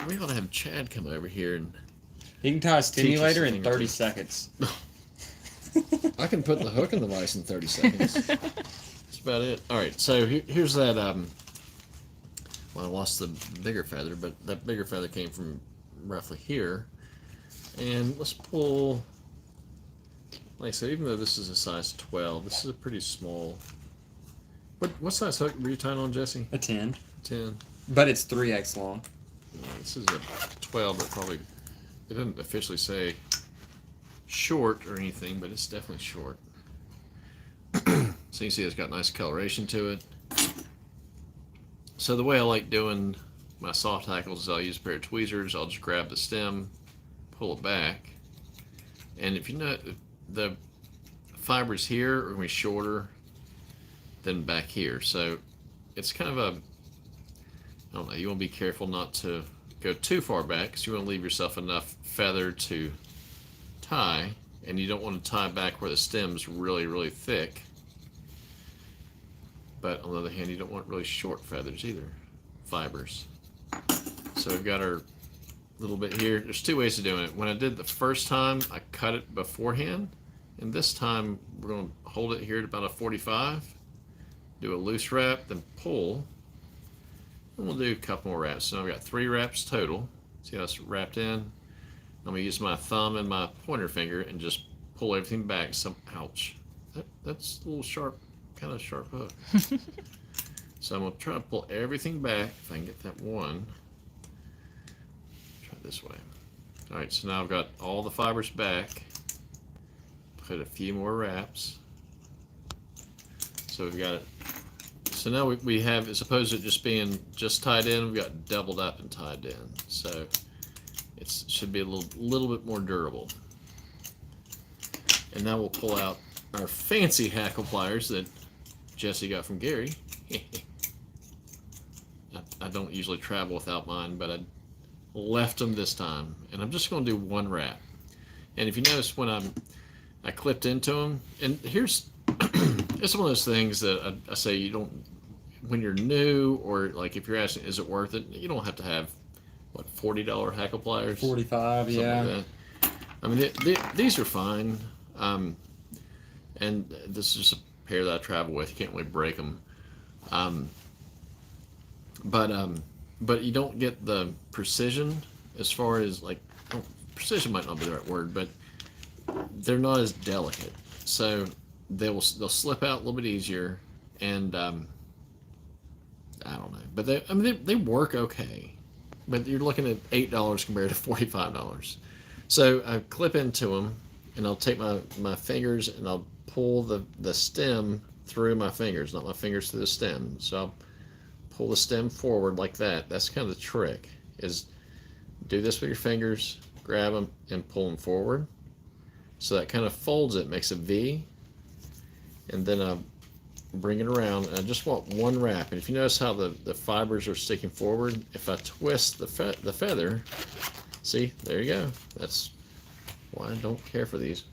We ought to have Chad come over here and He can tie a stimulator in thing or 30 two. seconds. I can put the hook in the vise in 30 seconds. That's about it. All right, so here's that. Well, I lost the bigger feather, but that bigger feather came from roughly here. And let's pull. Like I said, even though this is a size 12, this is a pretty small. What size hook were you tying on, Jesse? A 10. 10. But it's 3x long. This is a 12, but probably it doesn't officially say short or anything, but it's definitely short. So you can see it's got nice coloration to it. So the way I like doing my soft hackles is I'll use a pair of tweezers. I'll just grab the stem, pull it back, and if you know the fibers here are going to be shorter than back here, so it's kind of a, I don't know, you want to be careful not to go too far back because you want to leave yourself enough feather to tie, and you don't want to tie back where the stem's really, really thick. But on the other hand, you don't want really short feathers either, fibers. So we've got our little bit here. There's two ways of doing it. When I did the first time, I cut it beforehand, and this time we're going to hold it here at about a 45, do a loose wrap, then pull, and we'll do a couple more wraps. So I've got 3 wraps total. See how it's wrapped in? I'm going to use my thumb and my pointer finger and just pull everything back. Ouch. That's a little sharp, kind of sharp hook. So I'm going to try to pull everything back if I can get that one. Try it this way. All right, so now I've got all the fibers back. Put a few more wraps. So we've got it. So now we have, as opposed to just being just tied in, we've got doubled up and tied in. So it should be a little bit more durable. And now we'll pull out our fancy hackle pliers that Jesse got from Gary. I don't usually travel without mine, but I left them this time. And I'm just going to do one wrap. And if you notice when I clipped into them, and here's, it's one of those things that I say you don't, when you're new, or like if you're asking, is it worth it? You don't have to have, what, $40 hackle pliers? 45, Something yeah. like that. I mean, these are fine. And this is a pair that I travel with. You can't really break them. But you don't get the precision as far as like, precision might not be the right word, but they're not as delicate. So they'll slip out a little bit easier, and I don't know, but they work okay. But you're looking at $8 compared to $45. So I clip into them, and I'll take my fingers and I'll pull the stem through my fingers, not my fingers through the stem. So I'll pull the stem forward like that. That's kind of the trick, is do this with your fingers, grab them and pull them forward. So that kind of folds it, makes a V, and then I bring it around, and I just want one wrap. And if you notice how the fibers are sticking forward, if I twist the feather, see, there you go. That's why I don't care for these.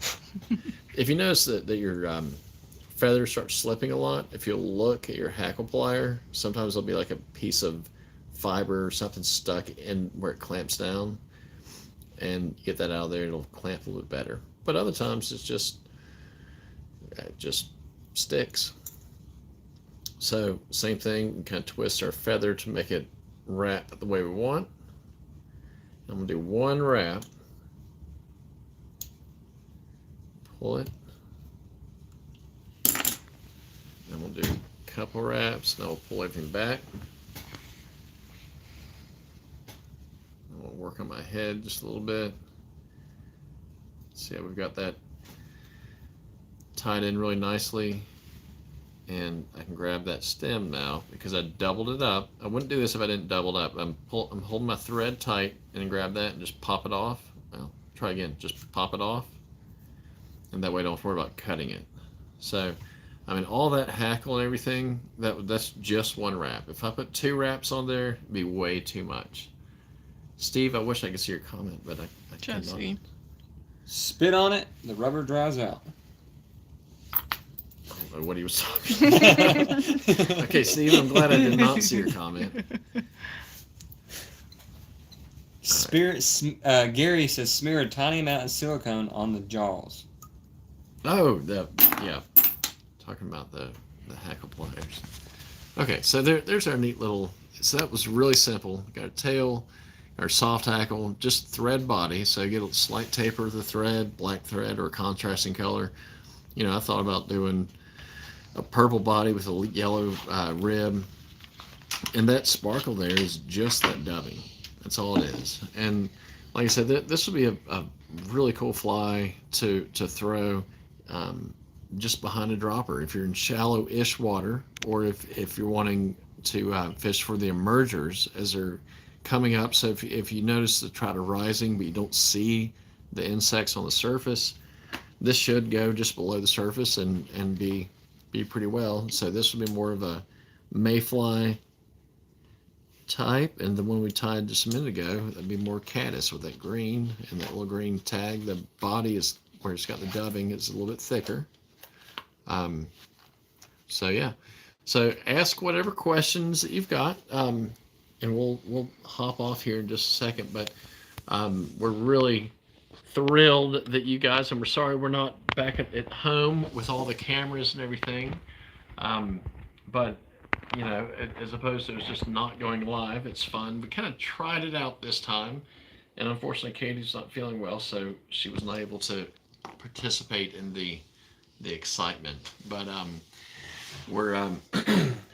If you notice that your feathers start slipping a lot, if you look at your hackle plier, sometimes there'll be like a piece of fiber or something stuck in where it clamps down, and you get that out of there, it'll clamp a little bit better. But other times it just sticks. So same thing, we kind of twist our feather to make it wrap the way we want. I'm gonna do one wrap, pull it, and we'll do a couple wraps. Now we'll pull everything back. I'm gonna work on my head just a little bit. See how we've got that tied in really nicely, and I can grab that stem now because I doubled it up. I wouldn't do this if I didn't double it up. I'm holding my thread tight and then grab that and just pop it off. Well, try again, just pop it off, and that way I don't have to worry about cutting it. So, I mean, all that hackle and everything, that's just one wrap. If I put 2 wraps on there, it'd be way too much. Steve, I wish I could see your comment, but I cannot. Jesse. Spit on it, the rubber dries out. I don't know what he was talking about. Okay, Steve, I'm glad I did not see your comment. Gary says smear a tiny amount of silicone on the jaws. Oh, yeah. Talking about the hackle pliers. Okay, so there's our neat little. So that was really simple. Got a tail, our soft hackle, just thread body. So you get a slight taper of the thread, black thread or a contrasting color. I thought about doing a purple body with a yellow rib, and that sparkle there is just that dubbing. That's all it is. And like I said, this would be a really cool fly to throw. Just behind a dropper if you're in shallow-ish water, or if you're wanting to fish for the emergers as they're coming up. So if you notice the trout are rising but you don't see the insects on the surface, this should go just below the surface and be pretty well. So this would be more of a mayfly type, and the one we tied just a minute ago, that'd be more caddis with that green and that little green tag. The body is where it's got the dubbing, it's a little bit thicker. So yeah, so ask whatever questions that you've got, and we'll hop off here in just a second. But we're really thrilled that you guys, and we're sorry we're not back at home with all the cameras and everything. But as opposed to it was just not going live, it's fun. We kind of tried it out this time, and unfortunately Katie's not feeling well, so she was not able to participate in the excitement. But we're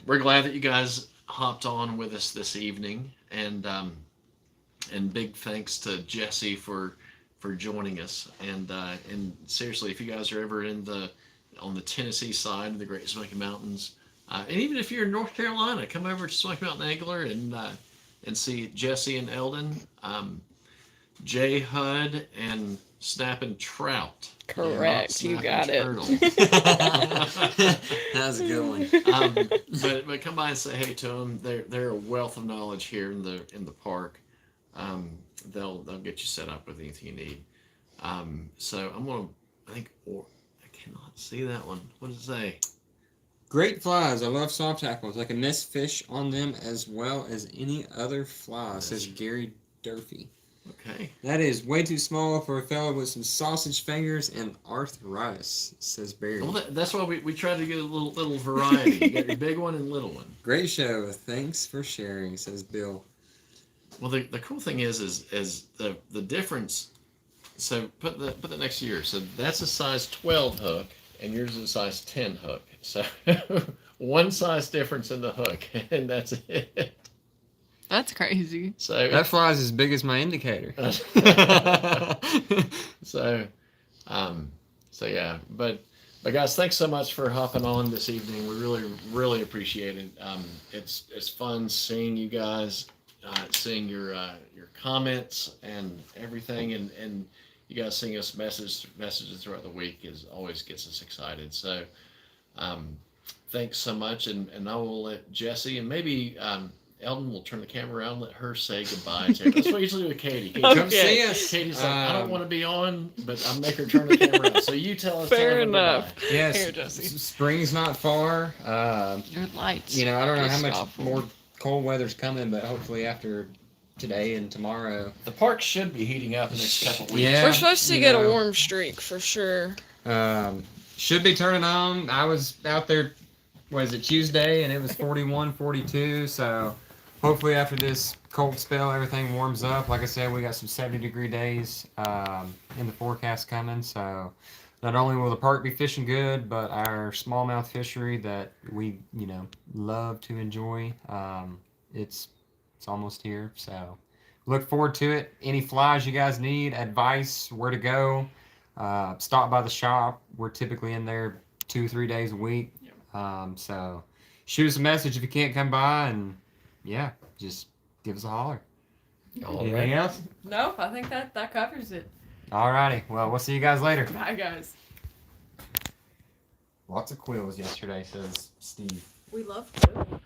we're glad that you guys hopped on with us this evening, and big thanks to Jesse for joining us. And seriously, if you guys are ever on the Tennessee side of the Great Smoky Mountains, and even if you're in North Carolina, come over to Smoky Mountain Angler and see Jesse and Eldon, Jay Hud, and snapping trout. Correct, you got it. That was a good one. But come by and say hey to them. They're a wealth of knowledge here in the park. They'll get you set up with anything you need. So I cannot see that one. What does it say? Great flies. I love soft hackles. I can miss fish on them as well as any other fly, says Gary Durfee. Okay. That is way too small for a fellow with some sausage fingers and arthritis, says Barry. Well, that's why we tried to get a little variety. You got your big one and little one. Great show. Thanks for sharing, says Bill. Well, the cool thing is the difference. So put that next to yours. So that's a size 12 hook, and yours is a size 10 hook. So one size difference in the hook, and that's it. That's crazy. So that fly's as big as my indicator. So yeah, but guys, thanks so much for hopping on this evening. We really appreciate it. It's fun seeing you guys, seeing your comments and everything, and you guys sending us messages throughout the week always gets us excited. So thanks so much, and I will let Jesse and maybe Eldon will turn the camera around and let her say goodbye to you. That's what I usually do with Katie. Come see us. Katie's like, I don't want to be on, but I'll make her turn the camera around. So you tell us. Fair enough. Goodbye. Yes. Here, Jesse. Spring's not far. Your lights. I don't know how much Stop. more cold weather's coming, but hopefully after today and tomorrow. The park should be heating up in the next couple weeks. Yeah. We're supposed to get a warm streak for sure. Should be turning on. I was out there, Tuesday, and it was 41, 42, so hopefully after this cold spell, everything warms up. Like I said, we got some 70-degree days in the forecast coming, so not only will the park be fishing good, but our smallmouth fishery that we, love to enjoy, it's almost here, so look forward to it. Any flies you guys need, advice, where to go, stop by the shop. We're typically in there 2-3 days a week. So shoot us a message if you can't come by, and yeah, just give us a holler. Anything else? Nope, I think that covers it. Alrighty, well, we'll see you guys later. Bye, guys. Lots of quills yesterday, says Steve. We love Quail.